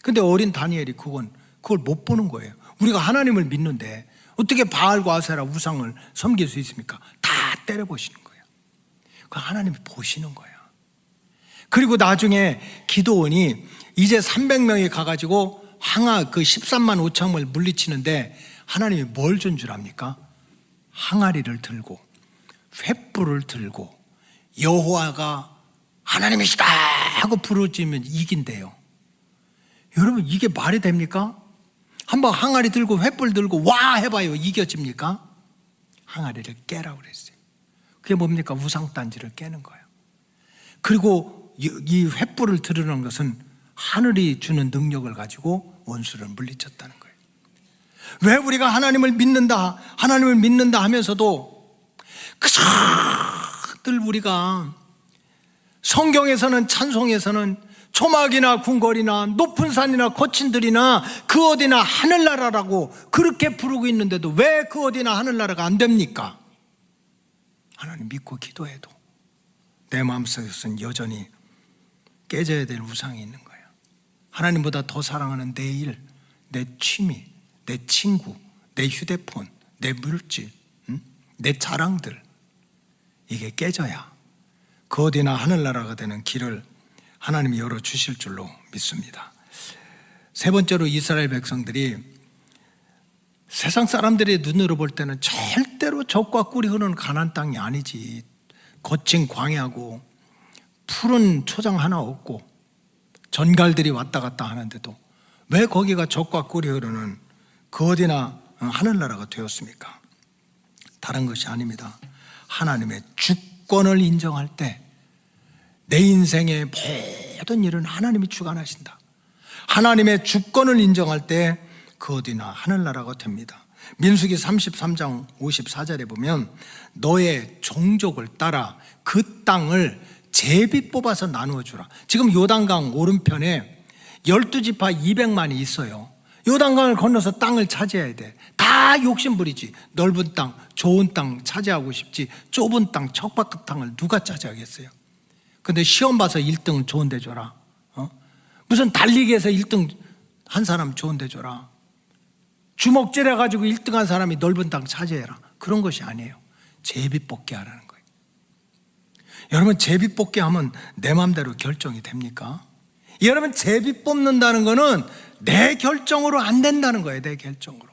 근데 어린 다니엘이 그걸 못 보는 거예요. 우리가 하나님을 믿는데 어떻게 바알과 아세라 우상을 섬길 수 있습니까? 다 때려보시는 거예요. 그 하나님이 보시는 거예요. 그리고 나중에 기도원이 이제 300명이 가가지고 그 13만 5천을 물리치는데 하나님이 뭘 준 줄 압니까? 항아리를 들고 횃불을 들고 여호와가 하나님이시다 하고 부르짖으면 이긴대요. 여러분, 이게 말이 됩니까? 한번 항아리 들고 횃불 들고 와 해봐요. 이겨집니까? 항아리를 깨라고 그랬어요. 그게 뭡니까? 우상단지를 깨는 거예요. 그리고 이 횃불을 들으는 것은 하늘이 주는 능력을 가지고 원수를 물리쳤다는 거예요. 왜 우리가 하나님을 믿는다 하면서도 그저 늘 우리가 성경에서는, 찬송에서는 초막이나 궁궐이나 높은 산이나 거친 들이나 그 어디나 하늘나라라고 그렇게 부르고 있는데도 왜 그 어디나 하늘나라가 안 됩니까? 하나님 믿고 기도해도 내 마음속에서는 여전히 깨져야 될 우상이 있는 거예요. 하나님보다 더 사랑하는 내 일, 내 취미, 내 친구, 내 휴대폰, 내 물질, 내 자랑들, 이게 깨져야 그 어디나 하늘나라가 되는 길을 하나님이 열어주실 줄로 믿습니다. 세 번째로, 이스라엘 백성들이 세상 사람들의 눈으로 볼 때는 절대로 젖과 꿀이 흐르는 가나안 땅이 아니지. 거친 광야고 푸른 초장 하나 없고 전갈들이 왔다 갔다 하는데도 왜 거기가 젖과 꿀이 흐르는 그 어디나 하늘나라가 되었습니까? 다른 것이 아닙니다. 하나님의 주권을 인정할 때 내 인생의 모든 일은 하나님이 주관하신다. 하나님의 주권을 인정할 때 그 어디나 하늘나라가 됩니다. 민수기 33장 54절에 보면 너의 종족을 따라 그 땅을 제비 뽑아서 나누어 주라. 지금 요단강 오른편에 12지파 200만이 있어요. 요단강을 건너서 땅을 차지해야 돼. 다 욕심부리지. 넓은 땅, 좋은 땅 차지하고 싶지. 좁은 땅, 척박한 땅을 누가 차지하겠어요? 근데 시험 봐서 1등 좋은 데 줘라. 무슨 달리기에서 1등 한 사람 좋은 데 줘라. 주먹질 해가지고 1등 한 사람이 넓은 땅 차지해라. 그런 것이 아니에요. 제비 뽑기 하라는 거예요. 여러분, 제비 뽑기 하면 내 마음대로 결정이 됩니까? 여러분, 제비 뽑는다는 거는 내 결정으로 안 된다는 거예요. 내 결정으로.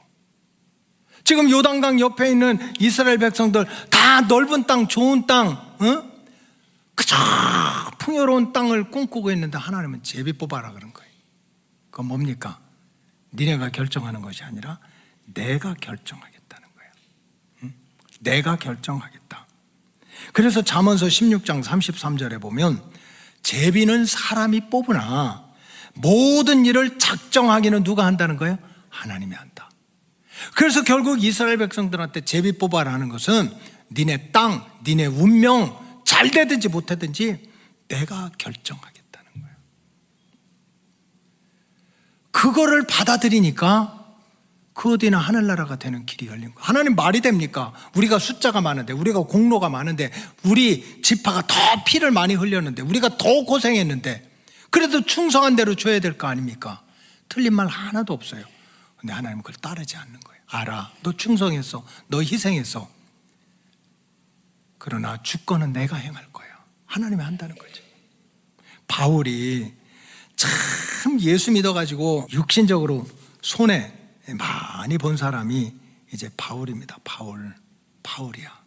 지금 요단강 옆에 있는 이스라엘 백성들 다 넓은 땅, 좋은 땅, 그저 풍요로운 땅을 꿈꾸고 있는데 하나님은 제비 뽑아라 그런 거예요. 그건 뭡니까? 니네가 결정하는 것이 아니라 내가 결정하겠다는 거예요. 내가 결정하겠다. 그래서 잠언서 16장 33절에 보면 제비는 사람이 뽑으나 모든 일을 작정하기는 누가 한다는 거예요? 하나님이 한다. 그래서 결국 이스라엘 백성들한테 제비 뽑아라는 것은 니네 땅, 니네 운명 잘 되든지 못 되든지 내가 결정하겠다는 거예요. 그거를 받아들이니까 그 어디나 하늘나라가 되는 길이 열린 거예요. 하나님 말이 됩니까? 우리가 숫자가 많은데, 우리가 공로가 많은데, 우리 지파가 더 피를 많이 흘렸는데, 우리가 더 고생했는데 그래도 충성한 대로 줘야 될 거 아닙니까? 틀린 말 하나도 없어요. 근데 하나님은 그걸 따르지 않는 거예요. 알아, 너 충성했어, 너 희생했어. 그러나 주권은 내가 행할 거야. 하나님이 한다는 거죠. 바울이 참 예수 믿어가지고 육신적으로 손해 많이 본 사람이 이제 바울입니다. 바울이야.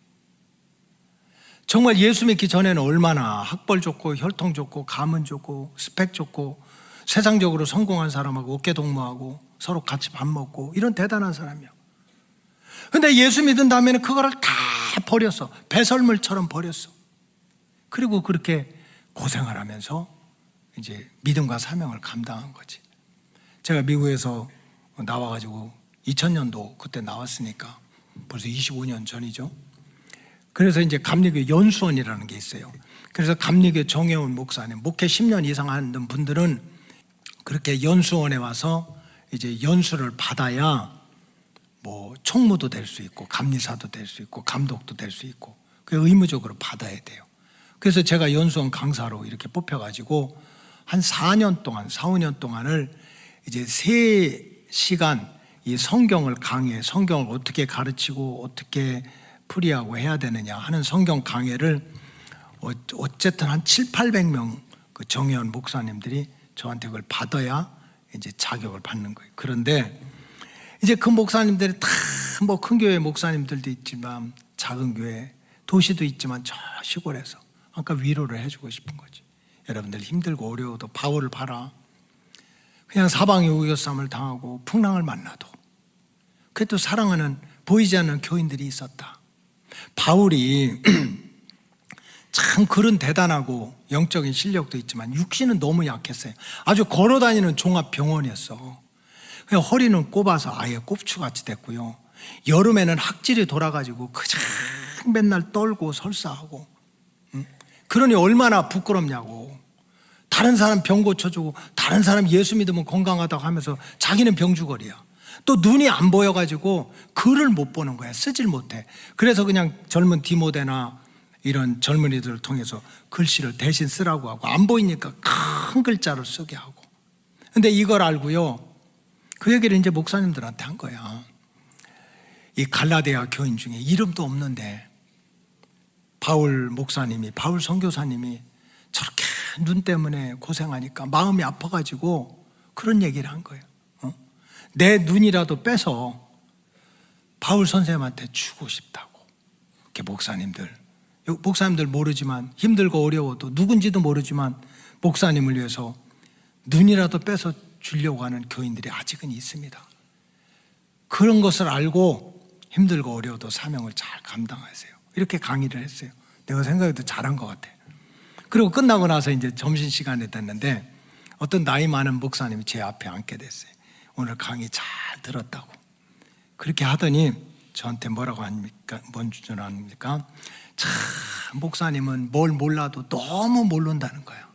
정말 예수 믿기 전에는 얼마나 학벌 좋고 혈통 좋고 가문 좋고 스펙 좋고 세상적으로 성공한 사람하고 어깨 동무하고 서로 같이 밥 먹고 이런 대단한 사람이야. 근데 예수 믿은 다음에는 그거를 다 버렸어. 배설물처럼 버렸어. 그리고 그렇게 고생을 하면서 이제 믿음과 사명을 감당한 거지. 제가 미국에서 나와가지고 2000년도 그때 나왔으니까 벌써 25년 전이죠. 그래서 이제 감리교 연수원이라는 게 있어요. 그래서 감리교 정혜원 목사님, 목회 10년 이상 하는 분들은 그렇게 연수원에 와서 이제 연수를 받아야 뭐 총무도 될 수 있고 감리사도 될 수 있고 감독도 될 수 있고 그 의무적으로 받아야 돼요. 그래서 제가 연수원 강사로 이렇게 뽑혀가지고 한 4년 동안, 4, 5년 동안을 이제 3시간 이 성경을 강의해, 성경을 어떻게 가르치고 어떻게 풀이하고 해야 되느냐 하는 성경 강의를 어쨌든 한 700~800명 그 정혜원 목사님들이 저한테 그걸 받아야 이제 자격을 받는 거예요. 그런데 이제 그 목사님들이 다 뭐 큰 교회 목사님들도 있지만 작은 교회, 도시도 있지만 저 시골에서 아까 위로를 해주고 싶은 거지. 여러분들 힘들고 어려워도 바울을 봐라. 그냥 사방에 우겨쌈을 당하고 풍랑을 만나도 그래도 사랑하는 보이지 않는 교인들이 있었다. 바울이 참 글은 대단하고 영적인 실력도 있지만 육신은 너무 약했어요. 아주 걸어다니는 종합병원이었어. 그냥 허리는 꼽아서 아예 꼽추같이 됐고요. 여름에는 학질이 돌아가지고 그냥 맨날 떨고 설사하고. 그러니 얼마나 부끄럽냐고. 다른 사람 병 고쳐주고 다른 사람 예수 믿으면 건강하다고 하면서 자기는 병주거리야. 또 눈이 안 보여가지고 글을 못 보는 거야. 쓰질 못해. 그래서 그냥 젊은 디모데나 이런 젊은이들을 통해서 글씨를 대신 쓰라고 하고 안 보이니까 큰 글자로 쓰게 하고. 근데 이걸 알고요, 그 얘기를 이제 목사님들한테 한 거야. 이 갈라디아 교인 중에 이름도 없는데 바울 목사님이, 바울 선교사님이 저렇게 눈 때문에 고생하니까 마음이 아파가지고 그런 얘기를 한 거예요. 내 눈이라도 빼서 바울 선생님한테 주고 싶다고. 이렇게 목사님들 모르지만, 힘들고 어려워도 누군지도 모르지만 목사님을 위해서 눈이라도 빼서 주려고 하는 교인들이 아직은 있습니다. 그런 것을 알고 힘들고 어려워도 사명을 잘 감당하세요. 이렇게 강의를 했어요. 내가 생각해도 잘한 것 같아. 그리고 끝나고 나서 이제 점심시간이 됐는데 어떤 나이 많은 목사님이 제 앞에 앉게 됐어요. 오늘 강의 잘 들었다고. 그렇게 하더니 저한테 뭐라고 합니까? 뭔 줄 압니까? 참, 목사님은 뭘 몰라도 너무 모른다는 거야.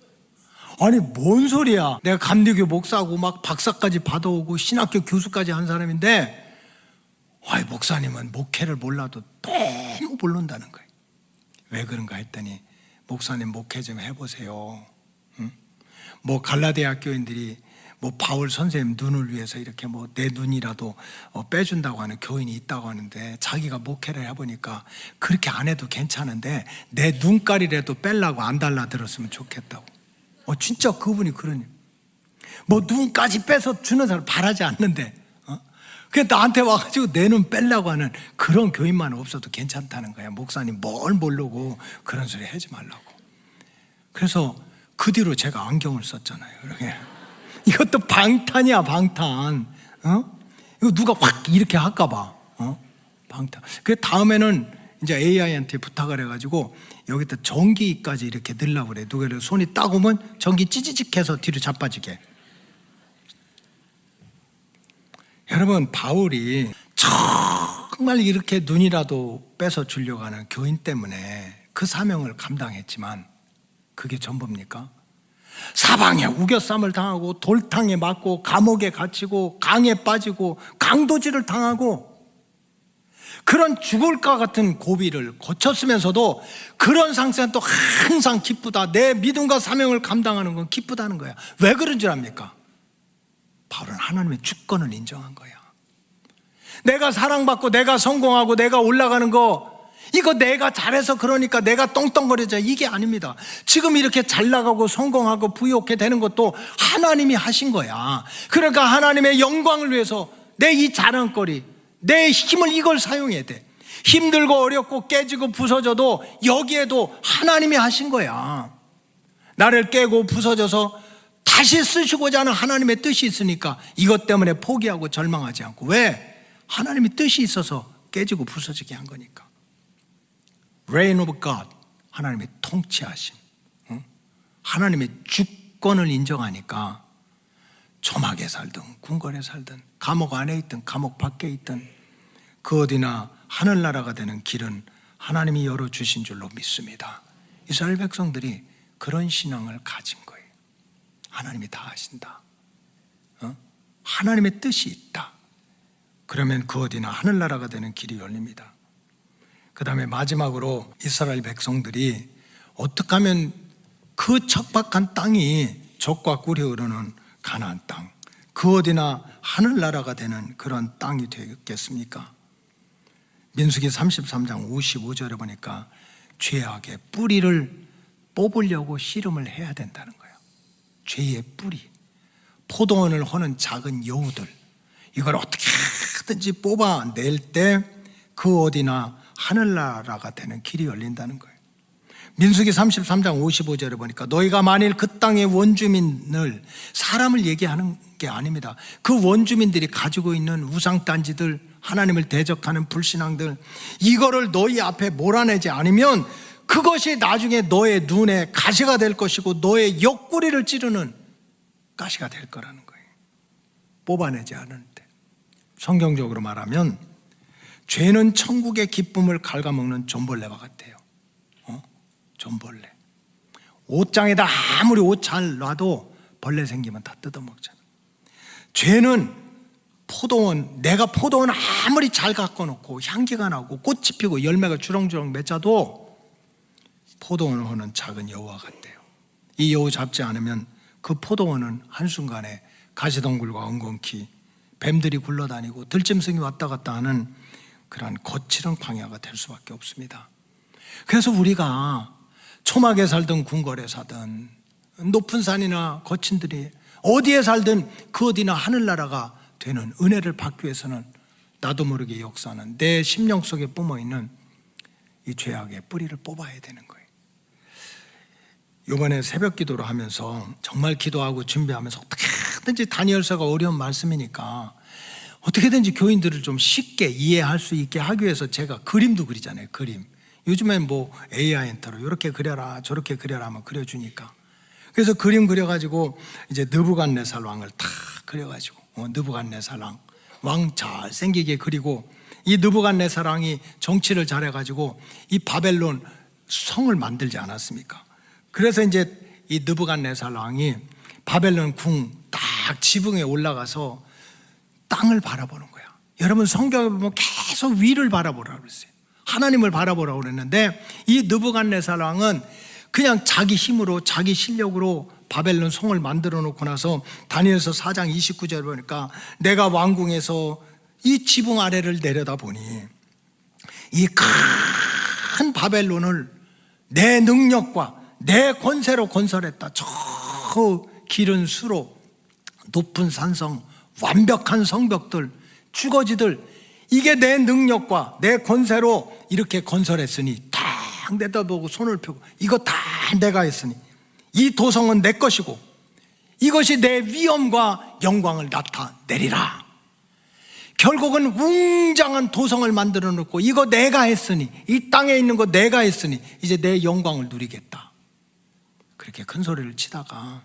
아니, 뭔 소리야. 내가 감리교 목사하고 막 박사까지 받아오고 신학교 교수까지 한 사람인데, 아이, 목사님은 목회를 몰라도 너무 모른다는 거예요. 왜 그런가 했더니, 목사님 목회 좀 해보세요. 응? 뭐 갈라디아 교인들이 뭐 바울 선생님 눈을 위해서 이렇게 뭐 내 눈이라도 빼준다고 하는 교인이 있다고 하는데, 자기가 목회를 해보니까 그렇게 안 해도 괜찮은데 내 눈깔이라도 빼려고 안 달라들었으면 좋겠다고. 진짜 그분이 그러니, 뭐 눈까지 빼서 주는 사람 바라지 않는데, 그냥 나한테 와가지고 내 눈 빼려고 하는 그런 교인만 없어도 괜찮다는 거야. 목사님 뭘 모르고 그런 소리 하지 말라고. 그래서 그 뒤로 제가 안경을 썼잖아요. 이렇게. 이것도 방탄이야, 방탄. 이거 누가 확 이렇게 할까봐. 방탄. 그 다음에는 이제 AI한테 부탁을 해가지고 여기다 전기까지 이렇게 넣으려고 그래. 누가 손이 딱 오면 전기 찌지직 해서 뒤로 자빠지게. 여러분, 바울이 정말 이렇게 눈이라도 뺏어 주려고 하는 교인 때문에 그 사명을 감당했지만 그게 전부입니까? 사방에 우겨쌈을 당하고 돌탕에 맞고 감옥에 갇히고 강에 빠지고 강도질을 당하고 그런 죽을 것 같은 고비를 거쳤으면서도 그런 상태는 또 항상 기쁘다. 내 믿음과 사명을 감당하는 건 기쁘다는 거야. 왜 그런 줄 압니까? 바울은 하나님의 주권을 인정한 거야. 내가 사랑받고 내가 성공하고 내가 올라가는 거, 이거 내가 잘해서 그러니까 내가 떵떵거리자, 이게 아닙니다. 지금 이렇게 잘 나가고 성공하고 부유하게 되는 것도 하나님이 하신 거야. 그러니까 하나님의 영광을 위해서 내 이 자랑거리, 내 힘을 이걸 사용해야 돼. 힘들고 어렵고 깨지고 부서져도 여기에도 하나님이 하신 거야. 나를 깨고 부서져서 다시 쓰시고자 하는 하나님의 뜻이 있으니까 이것 때문에 포기하고 절망하지 않고. 왜? 하나님의 뜻이 있어서 깨지고 부서지게 한 거니까. Reign of God, 하나님의 통치하심, 하나님의 주권을 인정하니까 조막에 살든 궁궐에 살든 감옥 안에 있든 감옥 밖에 있든 그 어디나 하늘나라가 되는 길은 하나님이 열어주신 줄로 믿습니다. 이스라엘 백성들이 그런 신앙을 가진 거예요. 하나님이 다 하신다. 하나님의 뜻이 있다. 그러면 그 어디나 하늘나라가 되는 길이 열립니다. 그 다음에 마지막으로 이스라엘 백성들이 어떻게 하면 그 척박한 땅이 젖과 꿀이 흐르는 가나안 땅, 그 어디나 하늘나라가 되는 그런 땅이 되겠습니까? 민수기 33장 55절에 보니까 죄악의 뿌리를 뽑으려고 씨름을 해야 된다는 거예요. 죄의 뿌리, 포도원을 허는 작은 여우들, 이걸 어떻게든지 뽑아낼 때 그 어디나 하늘나라가 되는 길이 열린다는 거예요. 민수기 33장 55절에 보니까 너희가 만일 그 땅의 원주민을, 사람을 얘기하는 게 아닙니다. 그 원주민들이 가지고 있는 우상단지들, 하나님을 대적하는 불신앙들, 이거를 너희 앞에 몰아내지 않으면 그것이 나중에 너의 눈에 가시가 될 것이고 너의 옆구리를 찌르는 가시가 될 거라는 거예요. 뽑아내지 않을 때. 성경적으로 말하면 죄는 천국의 기쁨을 갉아먹는 존벌레와 같아요. 존벌레. 옷장에다 아무리 옷 잘 놔도 벌레 생기면 다 뜯어먹잖아. 죄는 포도원, 내가 포도원 아무리 잘 갖고 놓고 향기가 나고 꽃이 피고 열매가 주렁주렁 맺혀도 포도원을 허는 작은 여우와 같대요. 이 여우 잡지 않으면 그 포도원은 한순간에 가시덩굴과 엉겅퀴, 뱀들이 굴러다니고 들짐승이 왔다 갔다 하는 그러한 거칠은 광야가 될 수밖에 없습니다. 그래서 우리가 초막에 살든 궁궐에 살든 높은 산이나 거친들이 어디에 살든 그 어디나 하늘나라가 되는 은혜를 받기 위해서는 나도 모르게 역사하는 내 심령 속에 뿜어있는 이 죄악의 뿌리를 뽑아야 되는 거예요. 이번에 새벽 기도를 하면서 정말 기도하고 준비하면서 어떻게든지 다니엘서가 어려운 말씀이니까 어떻게든지 교인들을 좀 쉽게 이해할 수 있게 하기 위해서 제가 그림도 그리잖아요. 그림. 요즘엔 뭐 AI 엔터로 이렇게 그려라 저렇게 그려라 하면 그려주니까. 그래서 그림 그려가지고 이제 느부갓네살 왕을 다 그려가지고 느부갓네살 왕 잘생기게 그리고 이 느부갓네살왕이 정치를 잘해가지고 이 바벨론 성을 만들지 않았습니까? 그래서 이제 이 느부갓네살왕이 바벨론 궁 딱 지붕에 올라가서 땅을 바라보는 거야. 여러분 성경에 보면 계속 위를 바라보라고 그랬어요. 하나님을 바라보라고 그랬는데 이 느부갓네살왕은 그냥 자기 힘으로 자기 실력으로 바벨론 성을 만들어 놓고 나서 다니엘서 4장 29절에 보니까 내가 왕궁에서 이 지붕 아래를 내려다보니 이 큰 바벨론을 내 능력과 내 권세로 건설했다. 저 기른 수로 높은 산성, 완벽한 성벽들, 주거지들, 이게 내 능력과 내 권세로 이렇게 건설했으니 딱 내다보고 손을 펴고 이거 다 내가 했으니 이 도성은 내 것이고 이것이 내 위엄과 영광을 나타내리라. 결국은 웅장한 도성을 만들어 놓고 이거 내가 했으니 이 땅에 있는 거 내가 했으니 이제 내 영광을 누리겠다. 그렇게 큰 소리를 치다가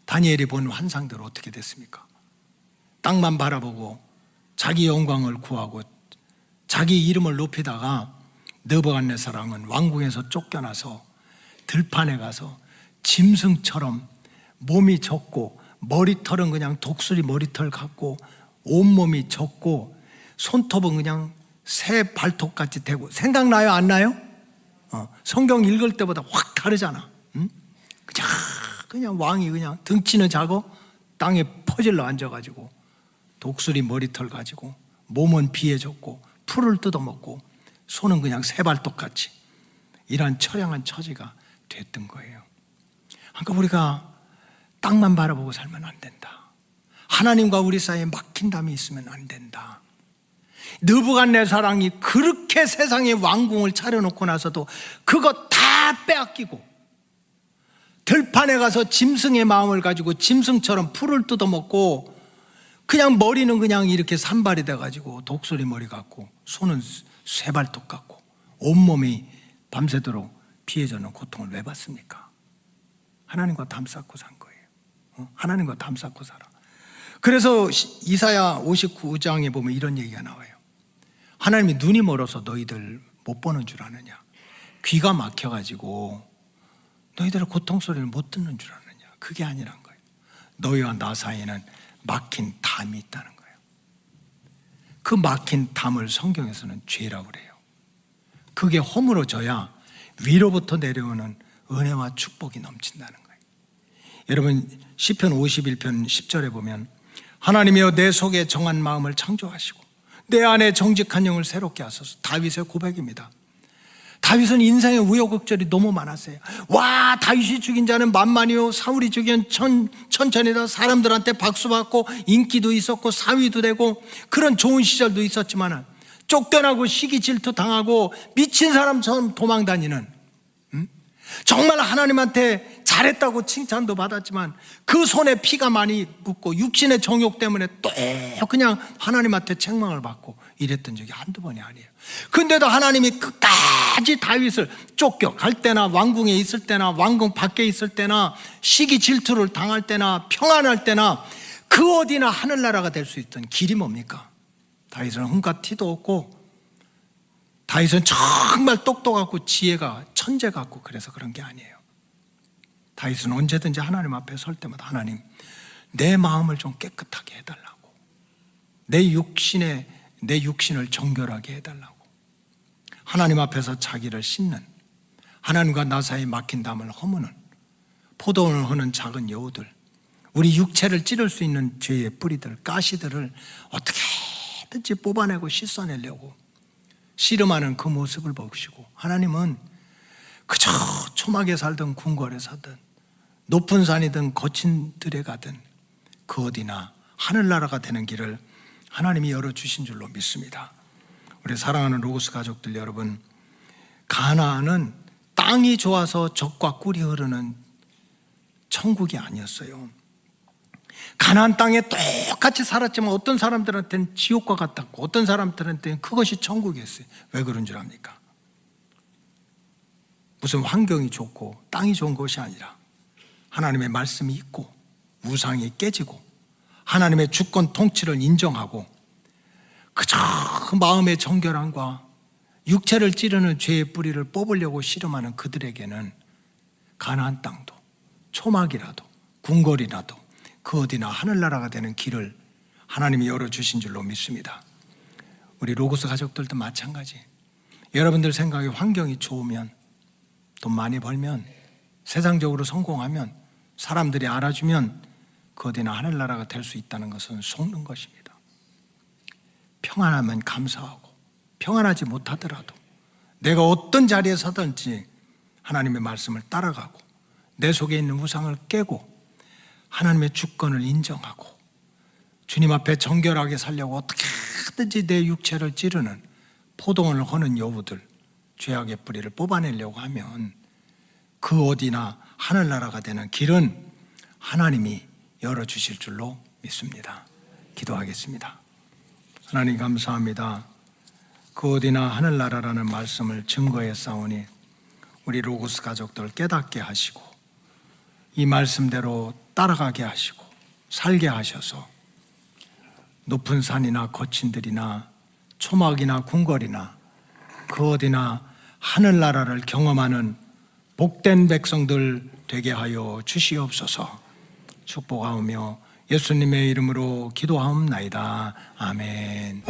다니엘이 본 환상대로 어떻게 됐습니까? 땅만 바라보고 자기 영광을 구하고 자기 이름을 높이다가 느부갓네살왕은 왕궁에서 쫓겨나서 들판에 가서 짐승처럼 몸이 젖고 머리털은 그냥 독수리 머리털 같고 온몸이 젖고 손톱은 그냥 새 발톱같이 되고. 생각나요? 안 나요? 성경 읽을 때보다 확 다르잖아. 응? 그냥 왕이 그냥 등치는 작고 땅에 퍼질러 앉아가지고 독수리 머리털 가지고 몸은 비해졌고 풀을 뜯어먹고 손은 그냥 새발톱같이 이런 처량한 처지가 됐던 거예요. 그러니까 우리가 땅만 바라보고 살면 안 된다. 하나님과 우리 사이에 막힌 담이 있으면 안 된다. 느부갓네살왕이 그렇게 세상에 왕궁을 차려놓고 나서도 그거 다 빼앗기고 들판에 가서 짐승의 마음을 가지고 짐승처럼 풀을 뜯어먹고 그냥 머리는 그냥 이렇게 산발이 돼가지고 독수리 머리 같고 손은 쇠발톱 같고 온몸이 밤새도록 피해자는 고통을 왜 받습니까? 하나님과 담 쌓고 산 거예요. 하나님과 담 쌓고 살아. 그래서 이사야 59장에 보면 이런 얘기가 나와요. 하나님이 눈이 멀어서 너희들 못 보는 줄 아느냐, 귀가 막혀가지고 너희들의 고통 소리를 못 듣는 줄 아느냐. 그게 아니란 거예요. 너희와 나 사이에는 막힌 담이 있다는 거예요. 그 막힌 담을 성경에서는 죄라고 그래요. 그게 허물어져야 위로부터 내려오는 은혜와 축복이 넘친다는 거예요. 여러분 시편 51편 10절에 보면 하나님이여 내 속에 정한 마음을 창조하시고 내 안에 정직한 영을 새롭게 하소서. 다윗의 고백입니다. 다윗은 인생의 우여곡절이 너무 많았어요. 와, 다윗이 죽인 자는 만만이요 사울이 죽인 천천이다. 사람들한테 박수받고 인기도 있었고 사위도 되고 그런 좋은 시절도 있었지만 쫓겨나고 시기 질투 당하고 미친 사람처럼 도망다니는, 정말 하나님한테 잘했다고 칭찬도 받았지만 그 손에 피가 많이 묻고 육신의 정욕 때문에 또 그냥 하나님한테 책망을 받고 이랬던 적이 한두 번이 아니에요. 근데도 하나님이 끝까지 다윗을 쫓겨갈 때나 왕궁에 있을 때나 왕궁 밖에 있을 때나 시기 질투를 당할 때나 평안할 때나 그 어디나 하늘나라가 될 수 있던 길이 뭡니까? 다윗은 흠과 티도 없고 다윗은 정말 똑똑하고 지혜가 천재 같고 그래서 그런 게 아니에요. 다윗은 언제든지 하나님 앞에 설 때마다 하나님 내 마음을 좀 깨끗하게 해달라고, 내 육신을 정결하게 해달라고, 하나님 앞에서 자기를 씻는, 하나님과 나 사이 막힌 담을 허무는, 포도원을 허는 작은 여우들, 우리 육체를 찌를 수 있는 죄의 뿌리들, 가시들을 어떻게든지 뽑아내고 씻어내려고 씨름하는 그 모습을 보시고 하나님은 그저 초막에 살든 궁궐에 살든 높은 산이든 거친 들에 가든 그 어디나 하늘나라가 되는 길을 하나님이 열어주신 줄로 믿습니다. 우리 사랑하는 로고스 가족들 여러분, 가나안은 땅이 좋아서 젖과 꿀이 흐르는 천국이 아니었어요. 가나안 땅에 똑같이 살았지만 어떤 사람들한테는 지옥과 같았고 어떤 사람들한테는 그것이 천국이었어요. 왜 그런 줄 압니까? 무슨 환경이 좋고 땅이 좋은 것이 아니라 하나님의 말씀이 있고 우상이 깨지고 하나님의 주권 통치를 인정하고 그저 마음의 정결함과 육체를 찌르는 죄의 뿌리를 뽑으려고 씨름하는 그들에게는 가나안 땅도 초막이라도 궁궐이라도 그 어디나 하늘나라가 되는 길을 하나님이 열어주신 줄로 믿습니다. 우리 로고스 가족들도 마찬가지. 여러분들 생각에 환경이 좋으면, 돈 많이 벌면, 세상적으로 성공하면, 사람들이 알아주면 그 어디나 하늘나라가 될 수 있다는 것은 속는 것입니다. 평안하면 감사하고, 평안하지 못하더라도 내가 어떤 자리에 서든지 하나님의 말씀을 따라가고 내 속에 있는 우상을 깨고 하나님의 주권을 인정하고 주님 앞에 정결하게 살려고 어떻게든지 내 육체를 찌르는 포동을 하는 여우들, 죄악의 뿌리를 뽑아내려고 하면 그 어디나 하늘나라가 되는 길은 하나님이 열어주실 줄로 믿습니다. 기도하겠습니다. 하나님 감사합니다. 그 어디나 하늘나라라는 말씀을 증거해 싸우니 우리 로고스 가족들 깨닫게 하시고 이 말씀대로 따라가게 하시고 살게 하셔서 높은 산이나 거친 들이나 초막이나 궁궐이나 그 어디나 하늘나라를 경험하는 복된 백성들 되게 하여 주시옵소서. 축복하오며 예수님의 이름으로 기도하옵나이다. 아멘.